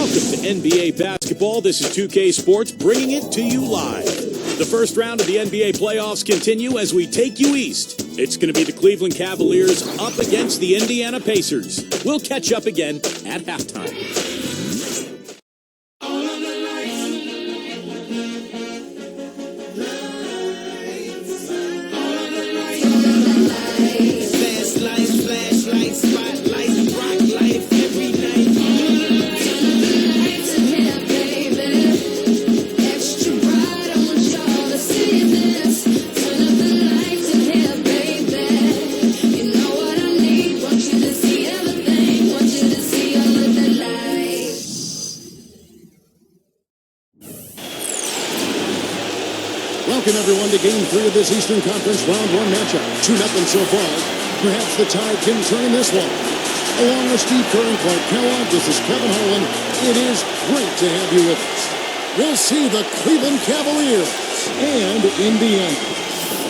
Welcome to NBA basketball. This is 2K Sports bringing it to you live. The first round of the NBA playoffs continue as we take you east. It's going to be the Cleveland Cavaliers up against the Indiana Pacers. We'll catch up again at halftime. Welcome, everyone, to Game 3 of this Eastern Conference Round 1 matchup. 2-0 so far. Perhaps the tide can turn in this one. Along with Steve Kerr and Clark Kellogg, this is Kevin Harlan. It is great to have you with us. We'll see the Cleveland Cavaliers and Indiana.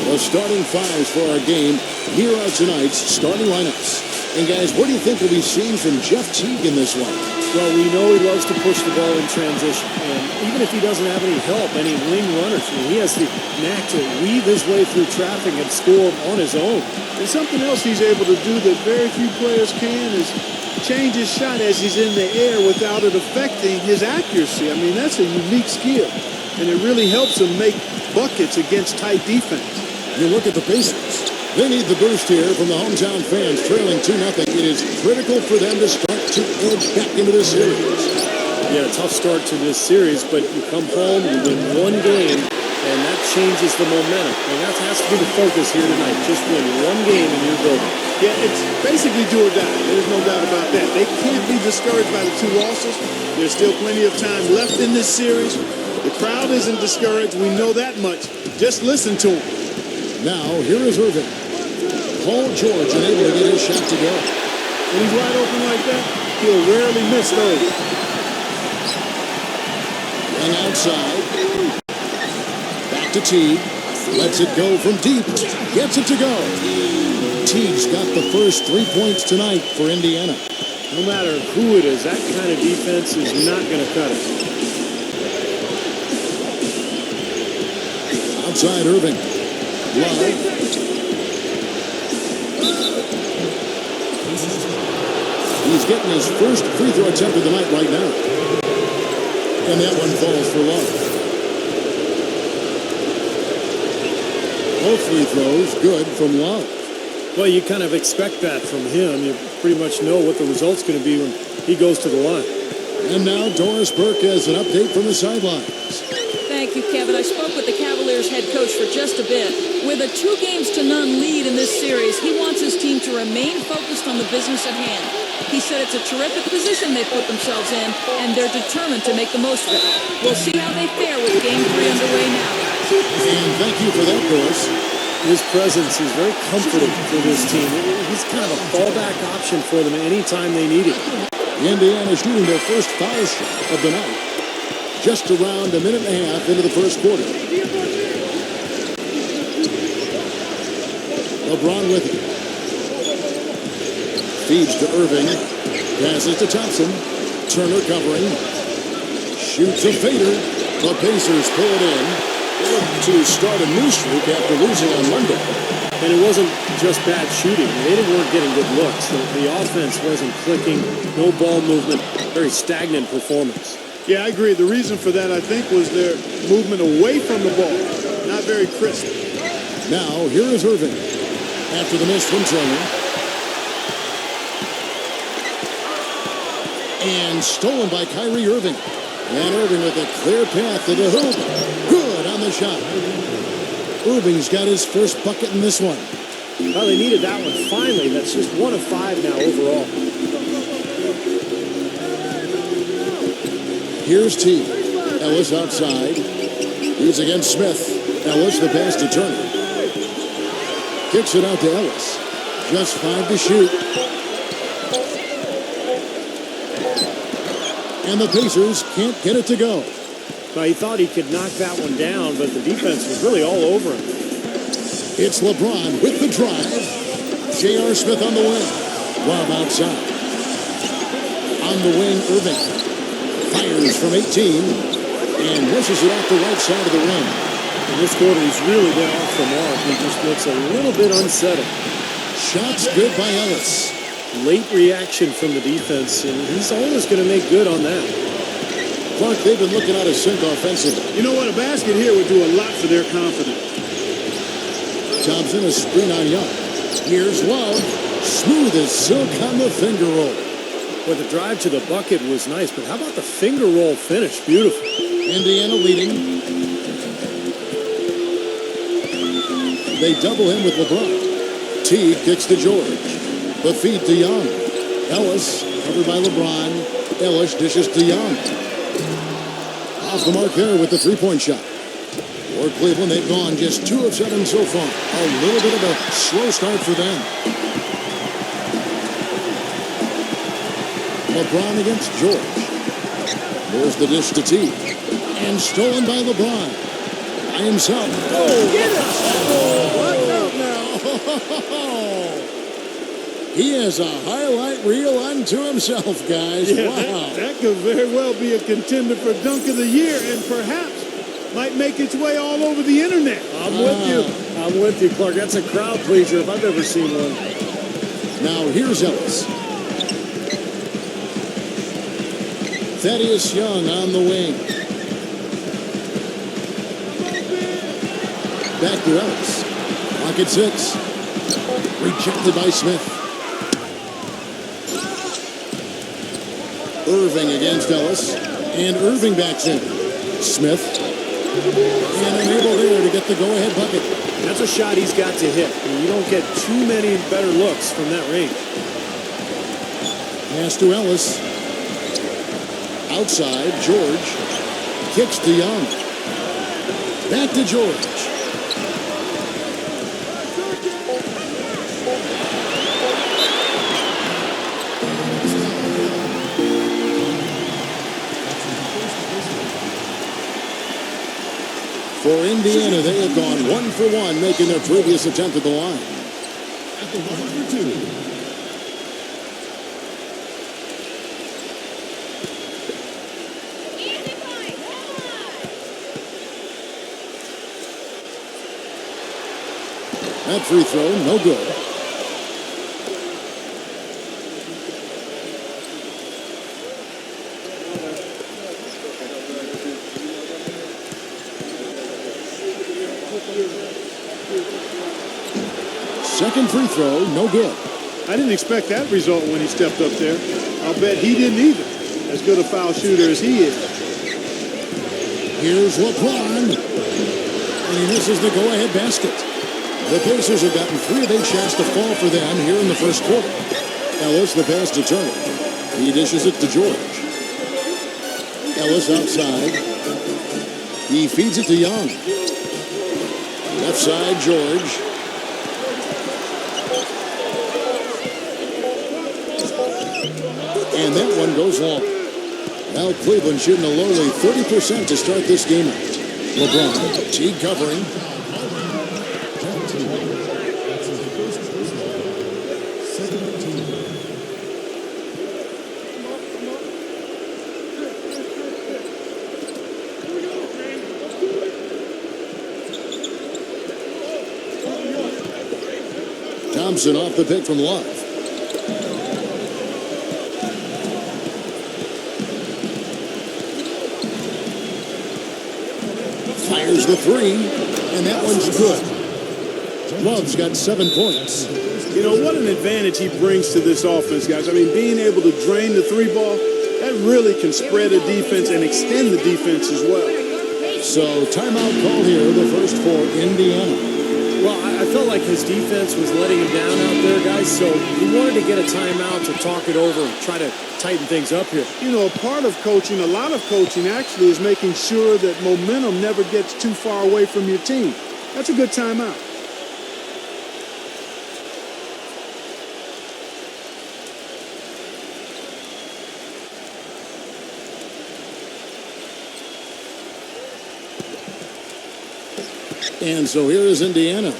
The starting fives for our game. Here are tonight's starting lineups. And, guys, what do you think we'll be seeing from Jeff Teague in this one? Well, we know he loves to push the ball in transition. And even if he doesn't have any help, any wing runners, he has the knack to weave his way through traffic and score on his own. And something else he's able to do that very few players can is change his shot as he's in the air without it affecting his accuracy. I mean, that's a unique skill. And it really helps him make buckets against tight defense. You look at the Pacers. They need the boost here from the hometown fans, trailing 2-0. It is critical for them to start to edge back into this series. Yeah, tough start to this series, but you come home, you win one game, and that changes the momentum. And that has to be the focus here tonight. Just win one game in your building. Yeah, it's basically do or die. There's no doubt about that. They can't be discouraged by the 2 losses. There's still plenty of time left in this series. The crowd isn't discouraged. We know that much. Just listen to them. Now, here is Irving. Paul George unable to get his shot to go. When he's wide open like that, he'll rarely miss those. And outside. Back to Teague. Lets it go from deep. Gets it to go. Teague's got the first 3 points tonight for Indiana. No matter who it is, that kind of defense is not going to cut it. Outside Irving. Love. He's getting his first free throw attempt of the night right now. And that one falls for Love. Both free throws good from Love. Well, you kind of expect that from him. You pretty much know what the result's going to be when he goes to the line. And now Doris Burke has an update from the sidelines. Thank you, Kevin. I spoke with the Cavaliers head coach for just a bit. With a 2-0 lead in this series, he wants his team to remain focused on the business at hand. He said it's a terrific position they put themselves in, and they're determined to make the most of it. We'll see how they fare with Game 3 underway now. And thank you for that, Doris. His presence is very comforting for this team. He's kind of a fallback option for them anytime they need it. Indiana shooting their first foul shot of the night. Just around a minute and a half into the first quarter. LeBron with it. Feeds to Irving. Passes to Thompson. Turner covering. Shoots a fader. The Pacers pull it in. They look to start a new streak after losing on Monday. And it wasn't just bad shooting. They weren't getting good looks. The offense wasn't clicking. No ball movement. Very stagnant performance. Yeah, I agree. The reason for that, I think, was their movement away from the ball. Not very crisp. Now, here is Irving. After the miss from Turner. And stolen by Kyrie Irving. And Irving with a clear path to the hoop. Good on the shot. Irving's got his first bucket in this one. Well, they needed that one finally. That's just 1 of 5 now overall. Here's T. Ellis outside. He's against Smith. Ellis the pass to Turner. Kicks it out to Ellis. Just 5 to shoot. And the Pacers can't get it to go. Well, he thought he could knock that one down, but the defense was really all over him. It's LeBron with the drive. J.R. Smith on the wing. Love outside. On the wing, Irving. Fires from 18 and misses it off the right side of the rim. In this quarter, he's really been off the mark. He just looks a little bit unsettled. Shots good by Ellis. Late reaction from the defense, and he's always going to make good on that. Clark, they've been looking out of sync offensively. You know what? A basket here would do a lot for their confidence. Thompson, a screen on Young. Here's Love. Smooth as silk on the finger roll. Well, the drive to the bucket was nice, but how about the finger roll finish? Beautiful. Indiana leading. They double him with LeBron. T kicks to George. The feed to Young. Ellis covered by LeBron. Ellis dishes to Young. Off the mark there with the three-point shot. For Cleveland, they've gone just 2 of 7 so far. A little bit of a slow start for them. LeBron against George. There's the dish to T. And stolen by LeBron. By himself. Oh, get it! Oh, watch out now. He has a highlight reel unto himself, guys. Yeah, wow. that could very well be a contender for Dunk of the Year and perhaps might make its way all over the internet. I'm with you. I'm with you, Clark. That's a crowd pleaser if I've ever seen one. Now here's Ellis. Thaddeus Young on the wing. Back to Ellis. Clock at 6. Rejected by Smith. Irving against Ellis. And Irving backs in. Smith. And unable there to get the go-ahead bucket. That's a shot he's got to hit. You don't get too many better looks from that range. Pass to Ellis. Outside, George. Kicks to Young. Back to George. For Indiana, they have gone 1 for 1, making their previous attempt at the line. At the 1 for 2. That free throw, no good. Second free throw, no good. I didn't expect that result when he stepped up there. I'll bet he didn't either. As good a foul shooter as he is. Here's LeBron. And he misses the go-ahead basket. The Pacers have gotten 3 of 8 shots to fall for them here in the first quarter. Ellis, the pass to Turner. He dishes it to George. Ellis outside. He feeds it to Young. Left side, George. And that one goes long. Now Cleveland shooting a lowly 30% to start this game out. LeBron, T covering. Thompson off the pick from Love. Fires the 3, and that one's good. Love's got 7 points. You know, what an advantage he brings to this offense, guys. I mean, being able to drain the 3 ball, that really can spread a defense and extend the defense as well. So, timeout call here, the first for Indiana. Well, I felt like his defense was letting him down out there, guys, so he wanted to get a timeout to talk it over and try to tighten things up here. You know, a part of coaching, a lot of coaching actually is making sure that momentum never gets too far away from your team. That's a good timeout. And so here is Indiana.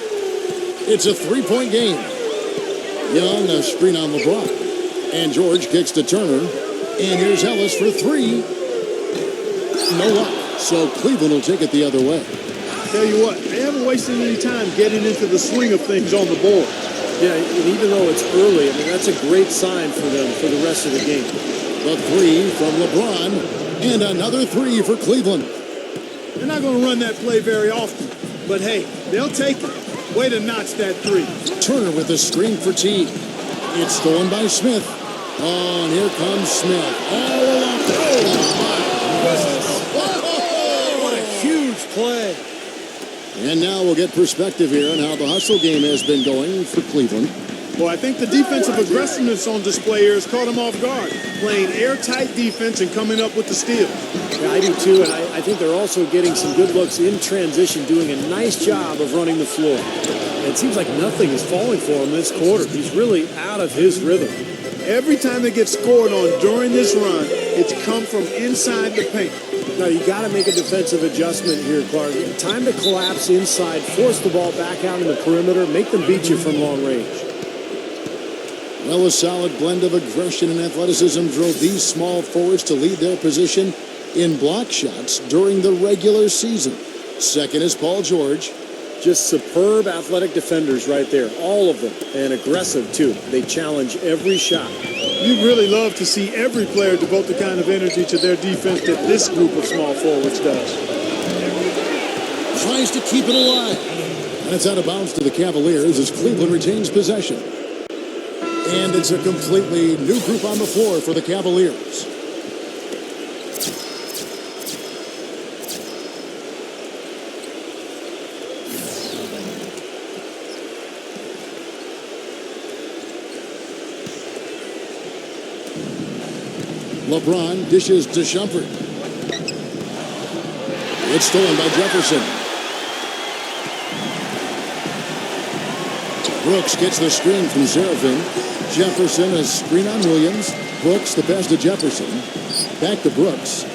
It's a 3-point game. Young, a screen on LeBron. And George kicks to Turner. And here's Ellis for 3. No luck. So Cleveland will take it the other way. Tell you what, they haven't wasted any time getting into the swing of things on the board. Yeah, and even though it's early, I mean, that's a great sign for them for the rest of the game. The three from LeBron, and another three for Cleveland. They're not going to run that play very often, but hey, they'll take it. Way to notch that three. Turner with the screen for T. It's stolen by Smith. Oh, and here comes Smith. All along. What a huge play. And now we'll get perspective here on how the hustle game has been going for Cleveland. Well, I think the defensive aggressiveness on display here has caught them off guard. Playing airtight defense and coming up with the steal. Yeah, I do too, and I think they're also getting some good looks in transition, doing a nice job of running the floor. And it seems like nothing is falling for him this quarter. He's really out of his rhythm. Every time they get scored on during this run, it's come from inside the paint. Now, you got to make a defensive adjustment here, Clark. Time to collapse inside, force the ball back out in the perimeter, make them beat you from long range. Well, a solid blend of aggression and athleticism drove these small forwards to lead their position in block shots during the regular season. Second is Paul George. Just superb athletic defenders right there, all of them, and aggressive too. They challenge every shot. You really love to see every player devote the kind of energy to their defense that this group of small forwards does. Tries to keep it alive. And it's out of bounds to the Cavaliers as Cleveland retains possession. And it's a completely new group on the floor for the Cavaliers. LeBron dishes to Shumpert. It's stolen by Jefferson. Brooks gets the screen from Serafin. Jefferson, a screen on Williams. Brooks, the pass to Jefferson. Back to Brooks.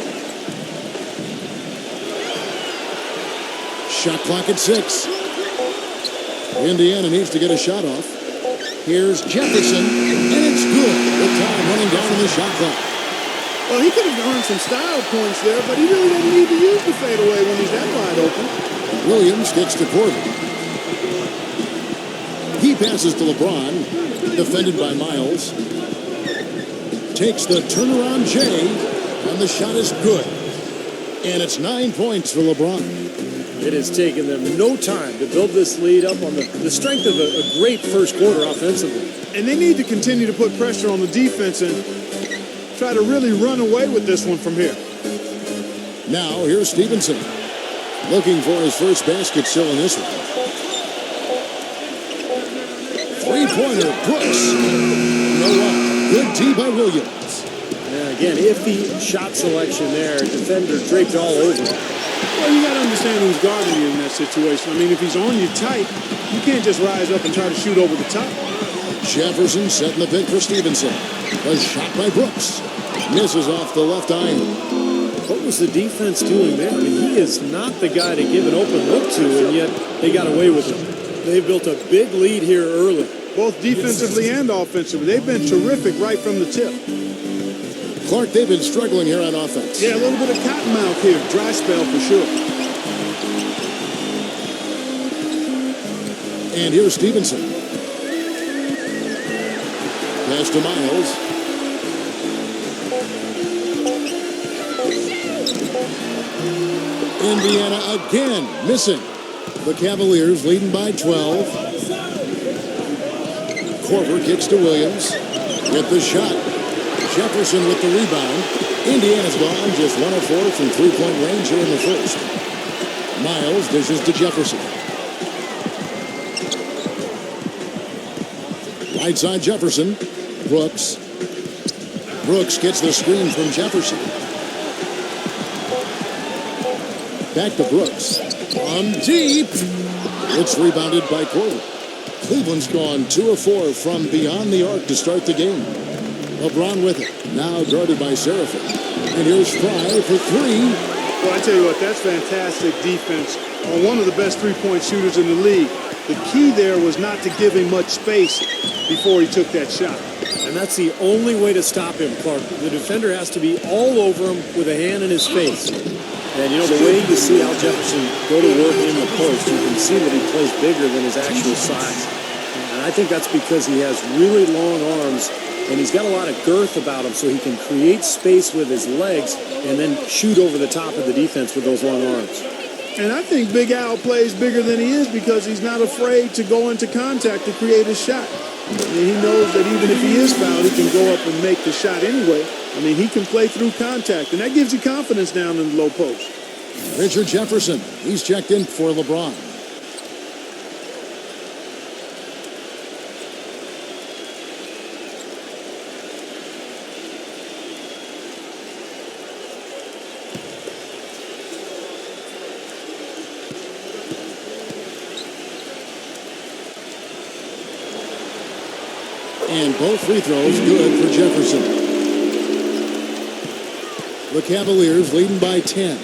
Shot clock at 6. Indiana needs to get a shot off. Here's Jefferson, and it's good. The time running down in the shot clock. Well, he could have earned some style points there, but he really doesn't need to use the fadeaway when he's that wide open. Williams gets to Corbin. He passes to LeBron, defended by Miles. Takes the turnaround J, and the shot is good. And it's 9 points for LeBron. It has taken them no time to build this lead up on the strength of a great first quarter offensively. And they need to continue to put pressure on the defense and try to really run away with this one from here. Now, here's Stevenson. Looking for his first basket still in this one. Three-pointer, Brooks. No luck. Good D by Williams. Yeah, again, iffy shot selection there. Defender draped all over. Well, you got to understand who's guarding you in that situation. I mean, if he's on you tight, you can't just rise up and try to shoot over the top. Jefferson setting the pick for Stevenson. A shot by Brooks. Misses off the left iron. What was the defense doing there? I mean, he is not the guy to give an open look to, and yet they got away with it. They've built a big lead here early. Both defensively and offensively. They've been terrific right from the tip. Clark, they've been struggling here on offense. Yeah, a little bit of cottonmouth here. Dry spell for sure. And here's Stevenson. Pass to Miles. Indiana again missing. The Cavaliers leading by 12. Korver kicks to Williams. Get the shot. Jefferson with the rebound. Indiana's gone just 1 of 4 from three-point range here in the first. Miles dishes to Jefferson. Right side Jefferson. Brooks. Brooks gets the screen from Jefferson. Back to Brooks. On deep. It's rebounded by Korver. Cleveland's gone 2 of 4 from beyond the arc to start the game. LeBron with it. Now guarded by Serafin. And here's Fry for 3. Well, I tell you what, that's fantastic defense on one of the best three-point shooters in the league. The key there was not to give him much space before he took that shot. And that's the only way to stop him, Clark. The defender has to be all over him with a hand in his face. And, you know, the way you see Al Jefferson go to work in the post, you can see that he plays bigger than his actual size. And I think that's because he has really long arms, and he's got a lot of girth about him, so he can create space with his legs and then shoot over the top of the defense with those long arms. And I think Big Al plays bigger than he is because he's not afraid to go into contact to create a shot. I mean, he knows that even if he is fouled, he can go up and make the shot anyway. I mean, he can play through contact, and that gives you confidence down in the low post. Richard Jefferson, he's checked in for LeBron. And both free throws good for Jefferson. The Cavaliers leading by 10.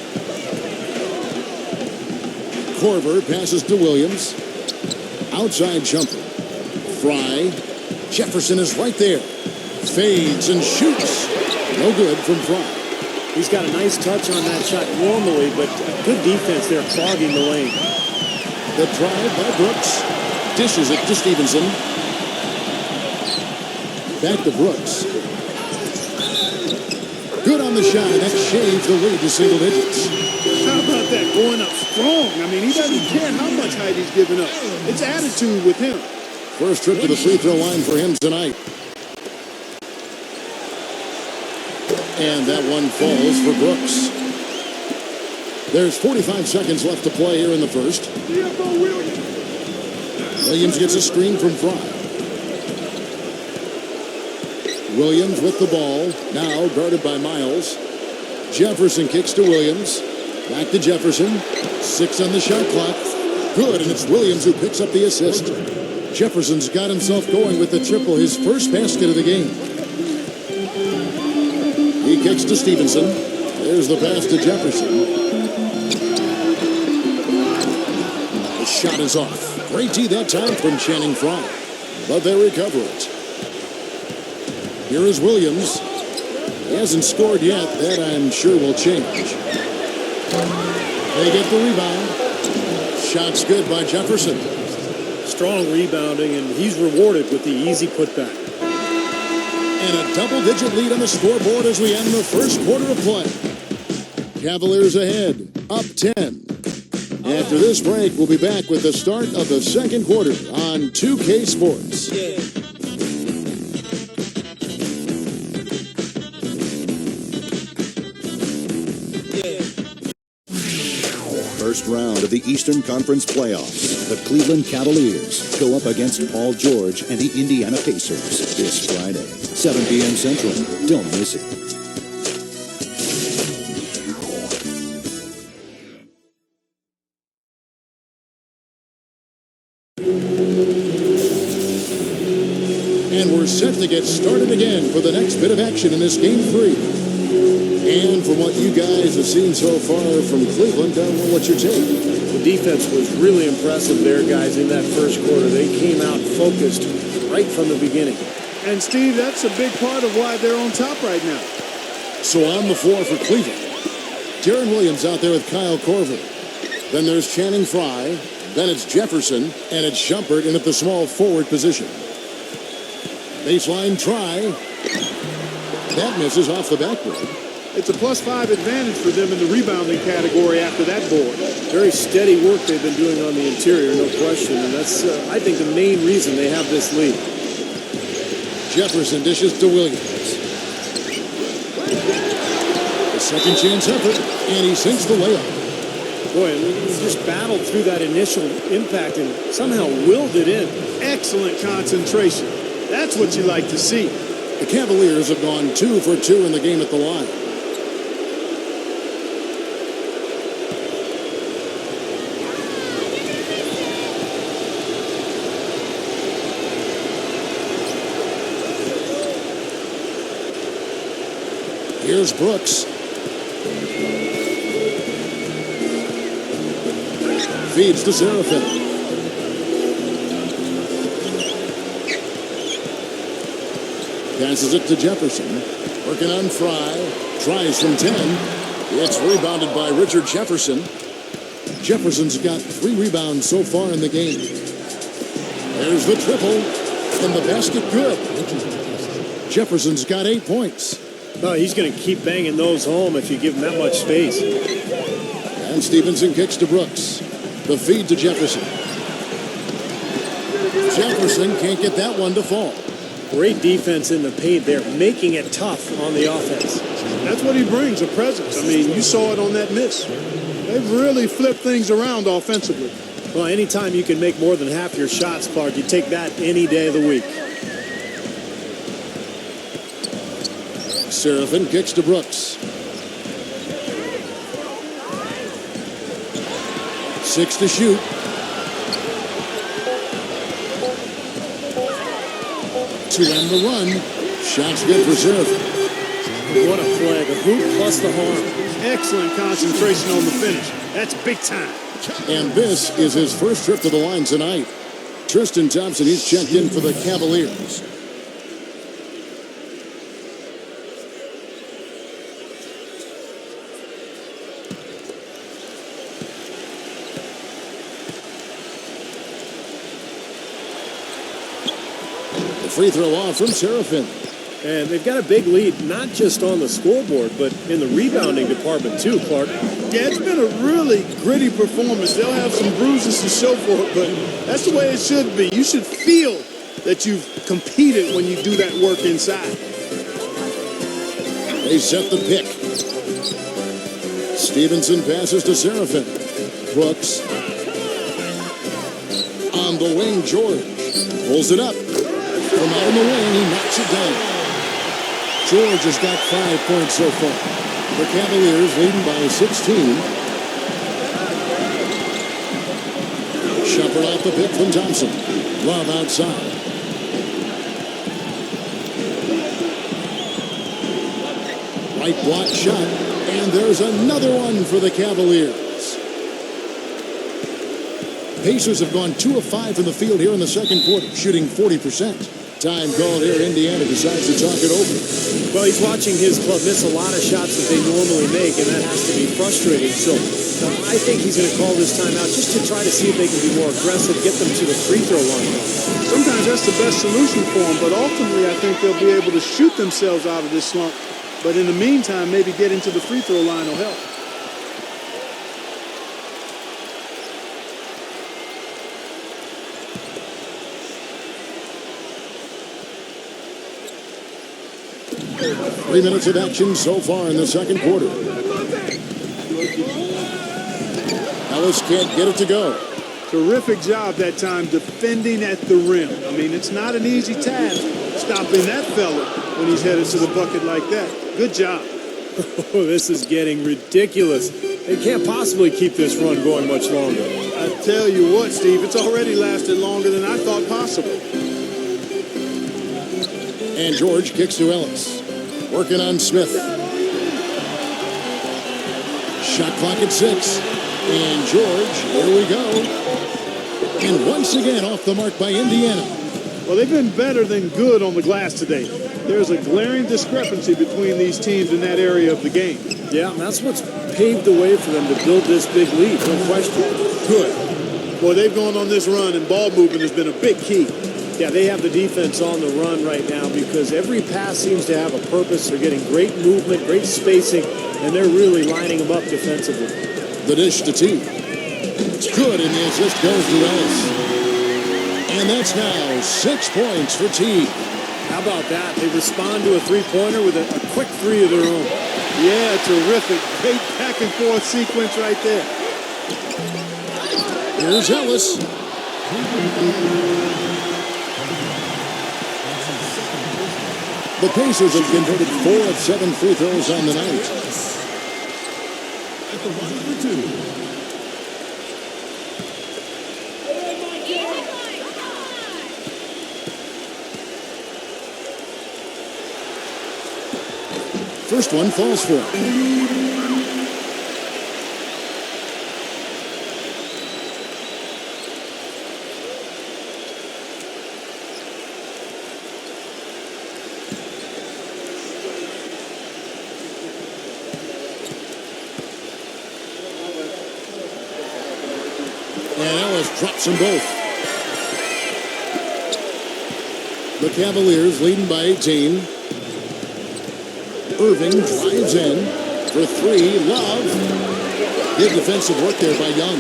Korver passes to Williams. Outside jumper. Fry. Jefferson is right there. Fades and shoots. No good from Fry. He's got a nice touch on that shot normally, but good defense there clogging the lane. The drive by Brooks. Dishes it to Stevenson. Back to Brooks. Good on the shot, and that shaves the lead to single digits. How about that? Going up strong. I mean, he doesn't care how much height he's giving up. It's attitude with him. First trip to the free throw line for him tonight. And that one falls for Brooks. There's 45 seconds left to play here in the first. Williams gets a screen from Fry. Williams with the ball, now guarded by Miles. Jefferson kicks to Williams. Back to Jefferson. 6 on the shot clock. Good, and it's Williams who picks up the assist. Jefferson's got himself going with the triple, his first basket of the game. He kicks to Stevenson. There's the pass to Jefferson. The shot is off. Great D that time from Channing Fry, but they recover it. Here is Williams. He hasn't scored yet. That, I'm sure, will change. They get the rebound. Shot's good by Jefferson. Strong rebounding, and he's rewarded with the easy putback. And a double-digit lead on the scoreboard as we end the first quarter of play. Cavaliers ahead, up 10. After this break, we'll be back with the start of the second quarter on 2K Sports. First round of the Eastern Conference playoffs. The Cleveland Cavaliers go up against Paul George and the Indiana Pacers this Friday, 7 p.m. Central. Don't miss it. And we're set to get started again for the next bit of action in this Game 3. And from what you guys have seen so far from Cleveland, what's your take? The defense was really impressive there, guys, in that first quarter. They came out focused right from the beginning. And, Steve, that's a big part of why they're on top right now. So on the floor for Cleveland, Deron Williams out there with Kyle Korver. Then there's Channing Fry. Then it's Jefferson. And it's Shumpert in at the small forward position. Baseline try. That misses off the backboard. It's a +5 advantage for them in the rebounding category after that board. Very steady work they've been doing on the interior, no question. And that's, I think, the main reason they have this lead. Jefferson dishes to Williams. A second chance effort, and he sinks the layup. Boy, he just battled through that initial impact and somehow willed it in. Excellent concentration. That's what you like to see. The Cavaliers have gone 2 for 2 in the game at the line. Here's Brooks. Feeds to Serafin. Passes it to Jefferson. Working on Fry. Tries from 10. It's rebounded by Richard Jefferson. Jefferson's got 3 rebounds so far in the game. There's the triple. And the basket good. Jefferson's got 8 points. Well, he's going to keep banging those home if you give him that much space. And Stevenson kicks to Brooks. The feed to Jefferson. Jefferson can't get that one to fall. Great defense in the paint there, making it tough on the offense. That's what he brings, a presence. I mean, you saw it on that miss. They've really flipped things around offensively. Well, anytime you can make more than half your shots, Clark, you take that any day of the week. Seraphin kicks to Brooks. 6 to shoot. 2 on the run. Shot's good for Seraphin. What a play. The hoop plus the harm. Excellent concentration on the finish. That's big time. And this is his first trip to the line tonight. Tristan Thompson, he's checked in for the Cavaliers. The free throw off from Seraphin. And they've got a big lead, not just on the scoreboard, but in the rebounding department too, Clark. Yeah, it's been a really gritty performance. They'll have some bruises to show for it, but that's the way it should be. You should feel that you've competed when you do that work inside. They set the pick. Stevenson passes to Seraphin. Brooks. On the wing, George. Pulls it up. From out in the wing, he knocks it down. George has got 5 points so far. The Cavaliers leading by 16. Shepard off the pick from Thompson. Love outside. Right block shot. And there's another one for the Cavaliers. Pacers have gone 2 of 5 from the field here in the second quarter, shooting 40%. Time called here. Indiana decides to talk it over. Well, he's watching his club miss a lot of shots that they normally make, and that has to be frustrating. So I think he's going to call this timeout just to try to see if they can be more aggressive, get them to the free throw line. Sometimes that's the best solution for them, but ultimately I think they'll be able to shoot themselves out of this slump. But in the meantime, maybe getting to the free throw line will help. Three minutes of action so far in the second quarter. Ellis can't get it to go. Terrific job that time defending at the rim. I mean, it's not an easy task stopping that fella when he's headed to the bucket like that. Good job. Oh, this is getting ridiculous. They can't possibly keep this run going much longer. I tell you what, Steve, it's already lasted longer than I thought possible. And George kicks to Ellis. Working on Smith. Shot clock at 6. And George, here we go. And once again off the mark by Indiana. Well, they've been better than good on the glass today. There's a glaring discrepancy between these teams in that area of the game. Yeah, and that's what's paved the way for them to build this big lead, no question. Good. Boy, they've gone on this run, and ball movement has been a big key. Yeah, they have the defense on the run right now because every pass seems to have a purpose. They're getting great movement, great spacing, and they're really lining them up defensively. The dish to T. It's good, and the assist goes to Ellis. And that's now 6 points for T. How about that? They respond to a three-pointer with a quick three of their own. Yeah, terrific. Great back-and-forth sequence right there. Here's Ellis. The Pacers have converted 4 of 7 free throws on the night. At the line for 2. First one falls for him. Ellis drops them both. The Cavaliers leading by 18. Irving drives in for three. Love. Good defensive work there by Young.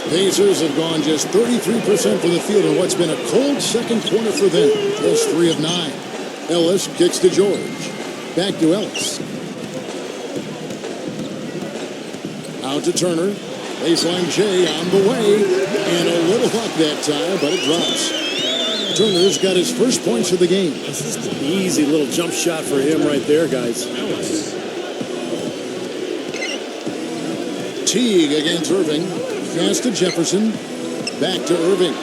Pacers have gone just 33% from the field in what's been a cold second quarter for them. Just 3 of 9. Ellis kicks to George. Back to Ellis. Out to Turner. Baseline J on the way. And a little luck that time, but it drops. Turner's got his first points of the game. This is an easy little jump shot for him right there, guys. Teague against Irving. Pass to Jefferson. Back to Irving.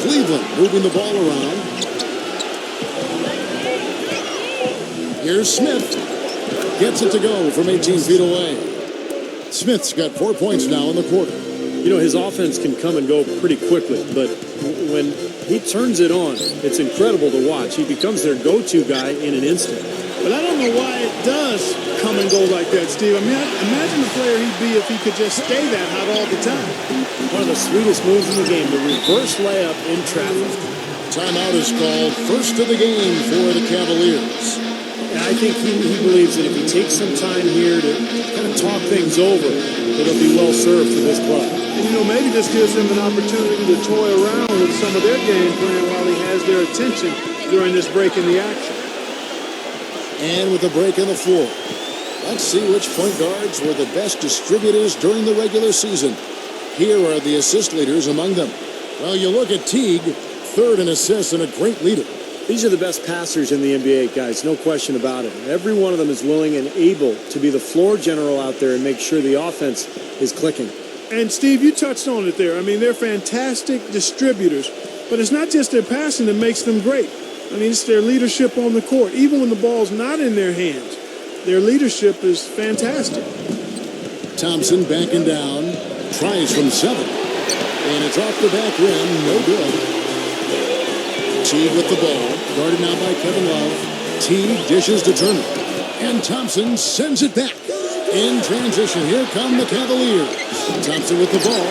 Cleveland moving the ball around. Here's Smith. Gets it to go from 18 feet away. Smith's got 4 points now in the quarter. You know, his offense can come and go pretty quickly, but when he turns it on, it's incredible to watch. He becomes their go-to guy in an instant. But I don't know why it does come and go like that, Steve. I mean, imagine the player he'd be if he could just stay that hot all the time. One of the sweetest moves in the game, the reverse layup in traffic. Timeout is called. First of the game for the Cavaliers. And I think he believes that if he takes some time here to kind of talk things over, it'll be well served for this club. And, you know, maybe this gives him an opportunity to toy around with some of their game plan while he has their attention during this break in the action. And with a break on the floor, let's see which point guards were the best distributors during the regular season. Here are the assist leaders among them. Well, you look at Teague, third in assists and a great leader. These are the best passers in the NBA, guys, no question about it. Every one of them is willing and able to be the floor general out there and make sure the offense is clicking. And, Steve, you touched on it there. I mean, they're fantastic distributors, but it's not just their passing that makes them great. I mean, it's their leadership on the court. Even when the ball's not in their hands, their leadership is fantastic. Thompson backing down, tries from 7. And it's off the back rim, no good. Teague with the ball, guarded now by Kevin Love. Teague dishes to Turner. And Thompson sends it back. In transition, here come the Cavaliers. Thompson with the ball.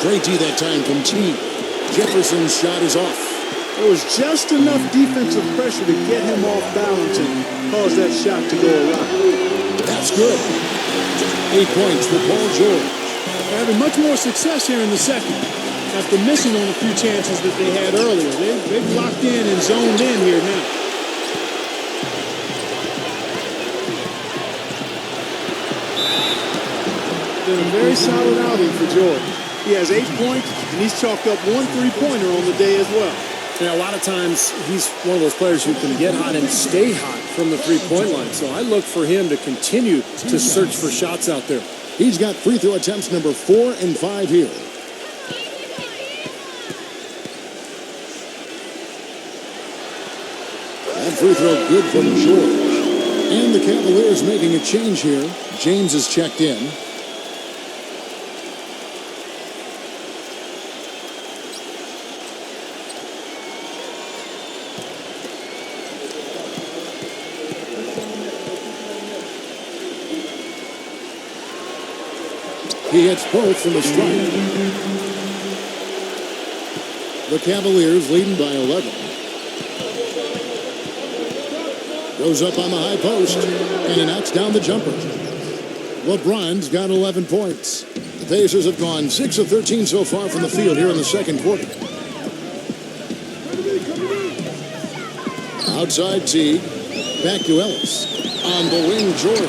Great D that time from Teague. Jefferson's shot is off. There was just enough defensive pressure to get him off balance and cause that shot to go around. That's good. 8 points for Paul George. They're having much more success here in the second after missing on a few chances that they had earlier. They've locked in and zoned in here now. Been a very solid outing for George. He has 8 points, and he's chalked up 1 3-pointer on the day as well. You know, a lot of times he's one of those players who can get hot and stay hot from the three-point line. So I look for him to continue to search for shots out there. He's got free throw attempts number 4 and 5 here. That free throw good from George. And the Cavaliers making a change here. James is checked in. He hits both from the stripe. The Cavaliers leading by 11. Goes up on the high post, and he knocks down the jumper. LeBron's got 11 points. The Pacers have gone 6 of 13 so far from the field here in the second quarter. Outside Teague. Back to Ellis. On the wing, George.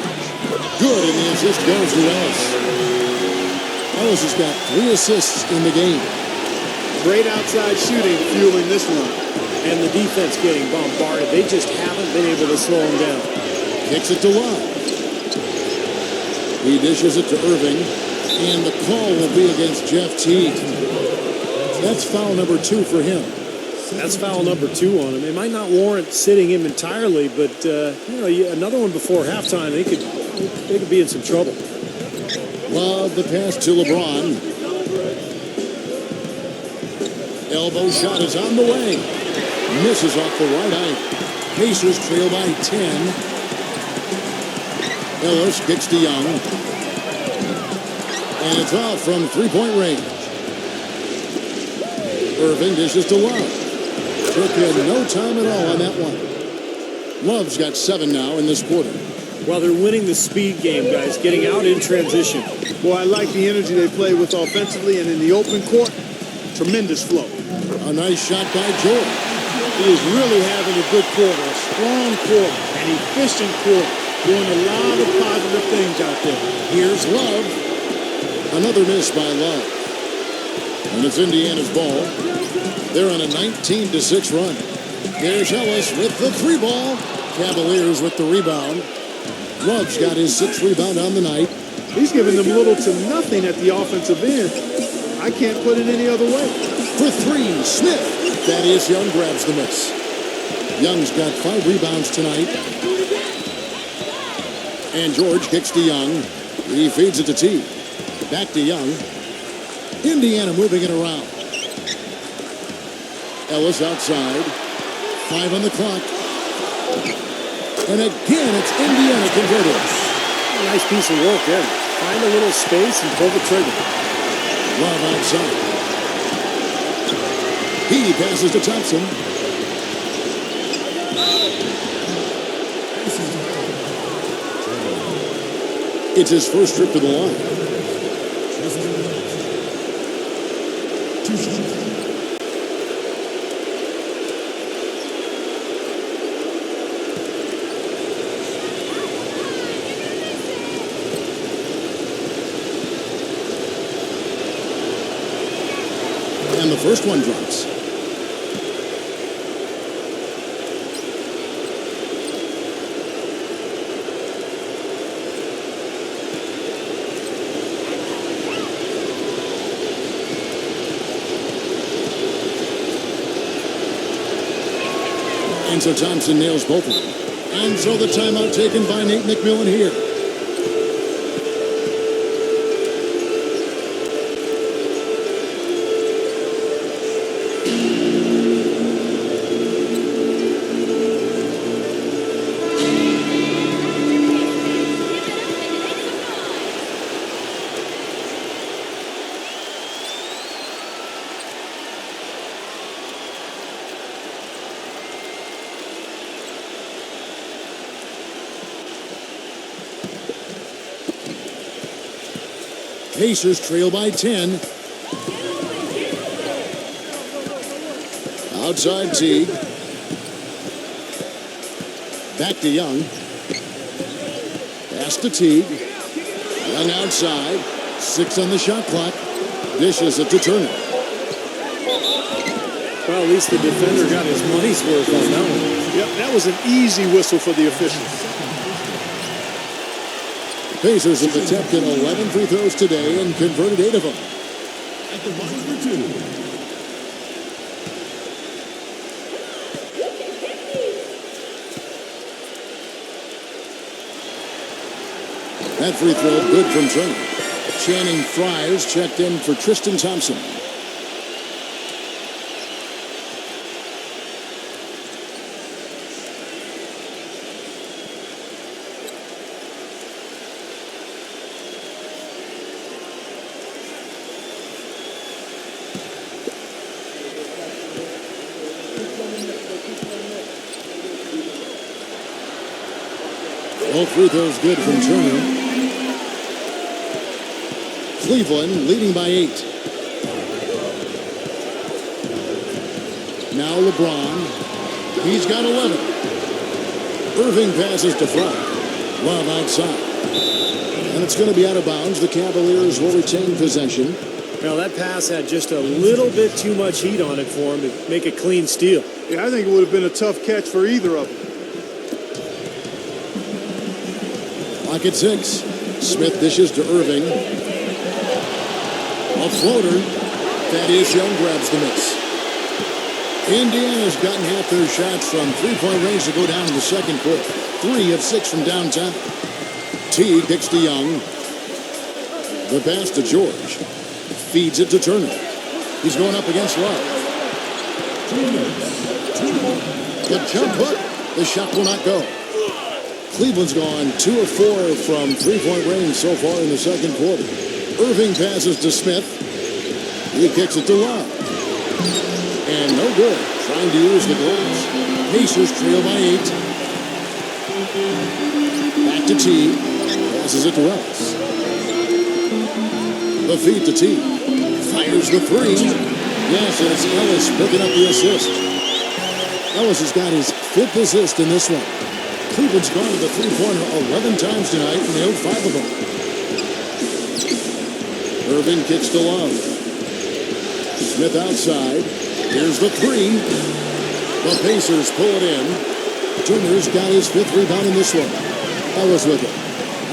Good, and the assist goes to Ellis. Ellis has got 3 assists in the game. Great outside shooting fueling this run. And the defense getting bombarded. They just haven't been able to slow him down. Kicks it to Love. He dishes it to Irving. And the call will be against Jeff Teague. That's foul number 2 for him. That's foul number 2 on him. It might not warrant sitting him entirely, but you know, another one before halftime, they could be in some trouble. Love the pass to LeBron. Elbow shot is on the way. Misses off the right eye. Pacers trail by 10. Ellis kicks to Young. And it's off from 3-point range. Irving dishes to Love. Took him no time at all on that one. Love's got 7 now in this quarter. Well, they're winning the speed game, guys, getting out in transition. Boy, I like the energy they play with offensively, and in the open court, tremendous flow. A nice shot by George. He is really having a good quarter, a strong quarter, an efficient quarter, doing a lot of positive things out there. Here's Love. Another miss by Love. And it's Indiana's ball. They're on a 19-6 run. There's Ellis with the 3 ball. Cavaliers with the rebound. Love's got his 6th rebound on the night. He's giving them little to nothing at the offensive end. I can't put it any other way. For 3, Smith. That is Young grabs the miss. Young's got 5 rebounds tonight. And George kicks to Young. He feeds it to T. Back to Young. Indiana moving it around. Ellis outside. 5 on the clock. And again, it's Indiana converted. Nice piece of work there. Find a little space and pull the trigger. Love outside. He passes to Thompson. It's his first trip to the line. And the first one drops. And so Thompson nails both of them. And so the timeout taken by Nate McMillan here. Pacers trail by 10. Outside Teague. Back to Young. Pass to Teague. Young outside. 6 on the shot clock. Dishes it to Turner. Well, at least the defender got his money's worth on that one. Yep, that was an easy whistle for the officials. Pacers have attempted 11 free throws today and converted 8 of them. At the line for 2. That free throw good from Turner. Channing Fries checked in for Tristan Thompson. All free throws good from Turner. Cleveland leading by 8. Now LeBron. He's got 11. Irving passes to Fry. Love outside. And it's going to be out of bounds. The Cavaliers will retain possession. Well, that pass had just a little bit too much heat on it for him to make a clean steal. Yeah, I think it would have been a tough catch for either of them. Clock at 6. Smith dishes to Irving. A floater. Thaddeus Young grabs the miss. Indiana's gotten half their shots from three-point range to go down in the second quarter. 3 of 6 from downtown. T kicks to Young. The pass to George. Feeds it to Turner. He's going up against Love. The jump hook. The shot will not go. Cleveland's gone 2 of 4 from three-point range so far in the second quarter. Irving passes to Smith. He kicks it to Love. And no good. Trying to use the goals. Pacers trail by 8. Back to T. Passes it to Ellis. The feed to T. Fires the 3. Yes, and it's Ellis picking up the assist. Ellis has got his 5th assist in this one. Cleveland's gone to the three-pointer 11 times tonight and nailed 5 of them. Irving kicks to Love. Smith outside. Here's the 3. The Pacers pull it in. Turner's got his 5th rebound in this one. Ellis with it.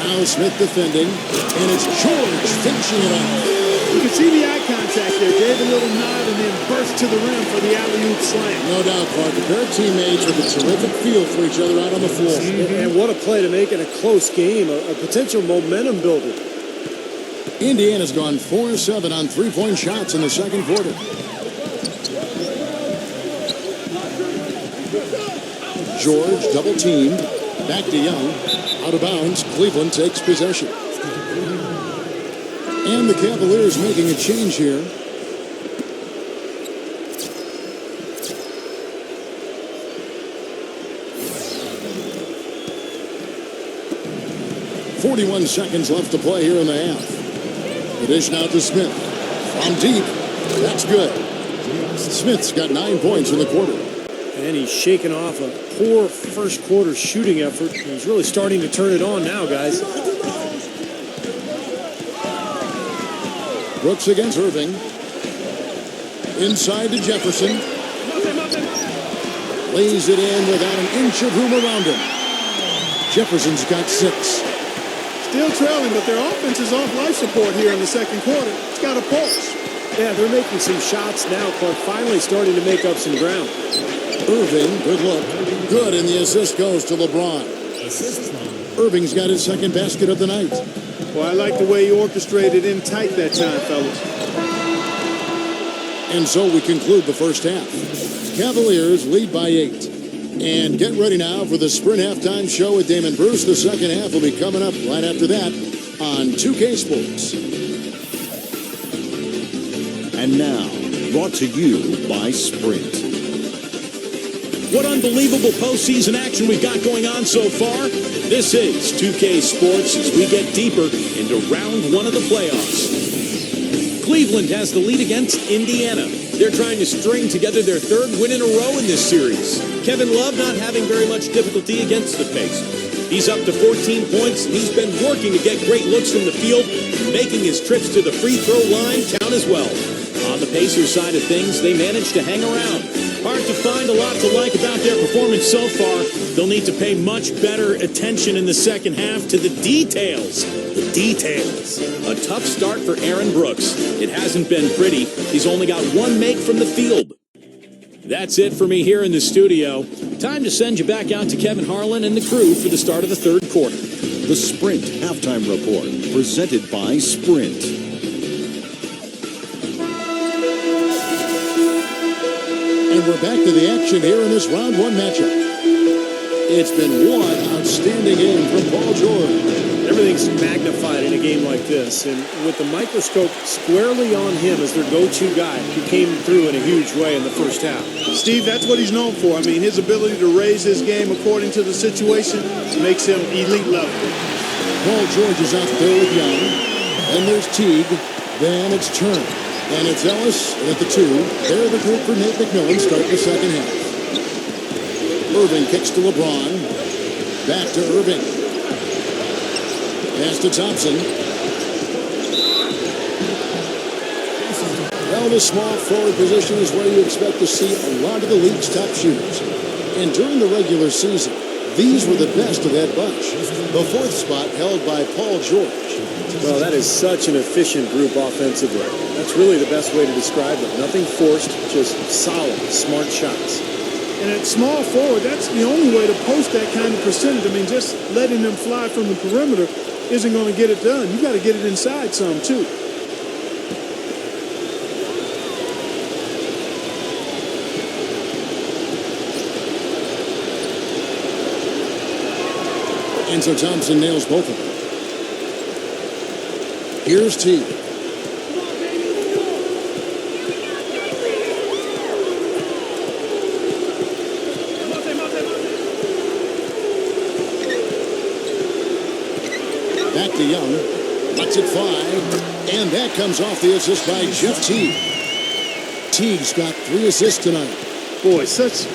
Now Smith defending. And it's George finishing it off. You can see the eye contact there. Gave a little nod and then burst to the rim for the alley-oop slam. No doubt, Clark. A pair of teammates with a terrific feel for each other out on the floor. And what a play to make in a close game, a potential momentum builder. Indiana's gone 4-7 on three-point shots in the second quarter. George double-teamed. Back to Young. Out of bounds. Cleveland takes possession. And the Cavaliers making a change here. .41 seconds left to play here in the half. The dish now to Smith. From deep. That's good. Smith's got 9 points in the quarter. And he's shaking off a poor first quarter shooting effort. He's really starting to turn it on now, guys. Brooks against Irving. Inside to Jefferson. Lays it in without an inch of room around him. Jefferson's got 6. Still trailing, but their offense is off life support here in the second quarter. It's got a pulse. Yeah, they're making some shots now. Clark finally starting to make up some ground. Irving, good look. Good, and the assist goes to LeBron. Irving's got his second basket of the night. Well, I like the way he orchestrated in tight that time, fellas. And so we conclude the first half. Cavaliers lead by 8. And get ready now for the Sprint Halftime Show with Damon Bruce. The second half will be coming up right after that on 2K Sports. And now, brought to you by Sprint. What unbelievable postseason action we've got going on so far. This is 2K Sports as we get deeper into round 1 of the playoffs. Cleveland has the lead against Indiana. They're trying to string together their 3rd win in a row in this series. Kevin Love not having very much difficulty against the Pacers. He's up to 14 points, and he's been working to get great looks from the field, making his trips to the free throw line count as well. On the Pacers side of things, they managed to hang around. Hard to find a lot to like about their performance so far. They'll need to pay much better attention in the second half to the details. The details. A tough start for Aaron Brooks. It hasn't been pretty. He's only got 1 make from the field. That's it for me here in the studio. Time to send you back out to Kevin Harlan and the crew for the start of the 3rd quarter. The Sprint Halftime Report, presented by Sprint. And we're back to the action here in this round 1 matchup. It's been one outstanding game from Paul George. Everything's magnified in a game like this, and with the microscope squarely on him as their go-to guy, he came through in a huge way in the first half. Steve, that's what he's known for. I mean, his ability to raise his game according to the situation makes him elite level. Paul George is out there with Young. Then there's Teague. Then it's Turner. And it's Ellis at the 2. They're the group for Nate McMillan start the second half. Irving kicks to LeBron. Back to Irving. Pass to Thompson. Well, the small forward position is where you expect to see a lot of the league's top shooters. And during the regular season, these were the best of that bunch. The 4th spot held by Paul George. Well, that is such an efficient group offensively. That's really the best way to describe them. Nothing forced, just solid, smart shots. And at small forward, that's the only way to post that kind of percentage. I mean, just letting them fly from the perimeter isn't going to get it done. You got to get it inside some, too. And so Thompson nails both of them. Here's T. Back to Young. Lets it fly. And that comes off the assist by Jeff Teague. Teague's got 3 assists tonight. Boy, such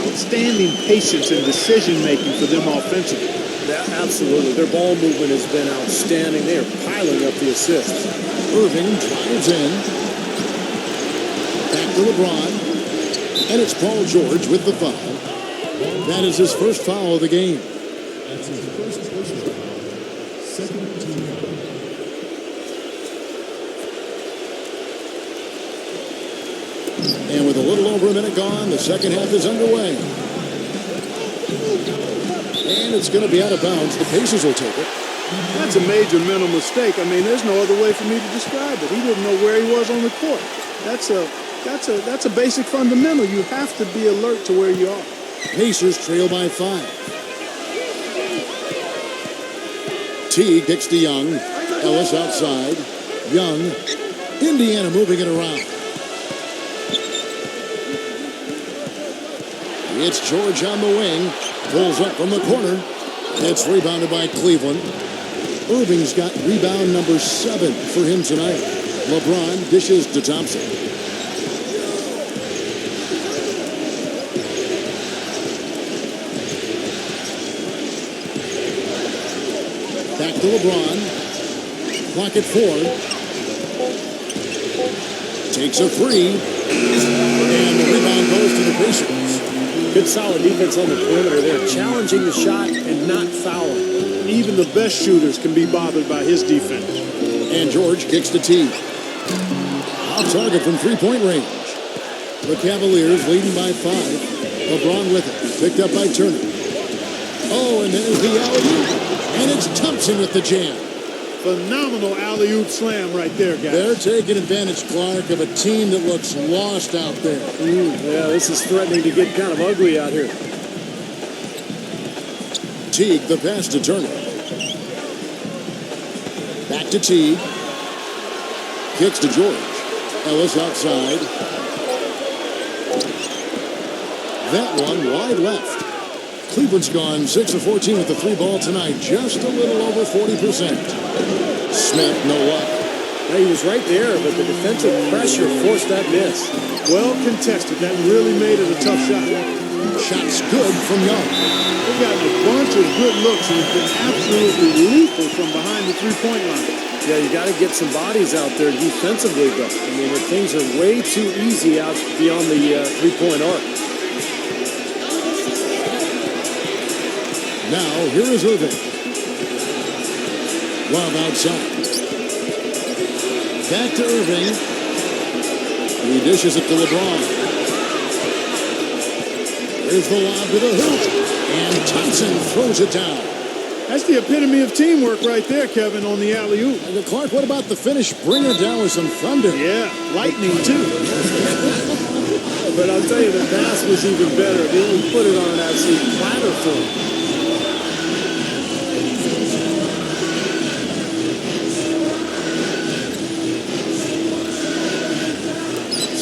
outstanding patience and decision-making for them offensively. Yeah, absolutely. Their ball movement has been outstanding. They are piling up the assists. Irving drives in. Back to LeBron. And it's Paul George with the foul. That is his first foul of the game. That's his first personal foul. Second team foul. And with a little over a minute gone, the second half is underway. And it's going to be out of bounds. The Pacers will take it. That's a major mental mistake. I mean, there's no other way for me to describe it. He didn't know where he was on the court. That's a basic fundamental. You have to be alert to where you are. Pacers trail by 5. Teague kicks to Young. Ellis outside. Young. Indiana moving it around. It's George on the wing. Pulls up from the corner. It's rebounded by Cleveland. Irving's got rebound number 7 for him tonight. LeBron dishes to Thompson. Back to LeBron. Clock at 4. Takes a 3. And the rebound goes to the Pacers. Good solid defense on the perimeter there, challenging the shot and not fouling. Even the best shooters can be bothered by his defense. And George kicks to Teague. Off target from 3-point range. The Cavaliers leading by 5. LeBron with it. Picked up by Turner. Oh, and there's the alley-oop. And it's Thompson with the jam. Phenomenal alley-oop slam right there, guys. They're taking advantage, Clark, of a team that looks lost out there. Yeah, this is threatening to get kind of ugly out here. Teague, the pass to Turner. Back to Teague. Kicks to George. Ellis outside. That one wide left. Cleveland's gone 6 of 14 with the 3 ball tonight. Just a little over 40%. Smith, no luck. Yeah, he was right there, but the defensive pressure forced that miss. Well contested. That really made it a tough shot. Shot's good from Young. They've gotten a bunch of good looks and been absolutely lethal from behind the 3-point line. Yeah, you got to get some bodies out there defensively, though. I mean, things are way too easy out beyond the 3-point arc. Now, here is Irving. Love outside. Back to Irving. He dishes it to LeBron. There's the lob to the hoop. And Thompson throws it down. That's the epitome of teamwork right there, Kevin, on the alley-oop. And Clark, what about the finish? Bring it down with some thunder. Yeah, lightning, too. But I'll tell you, the pass was even better. They only put it on an absolute platter for him.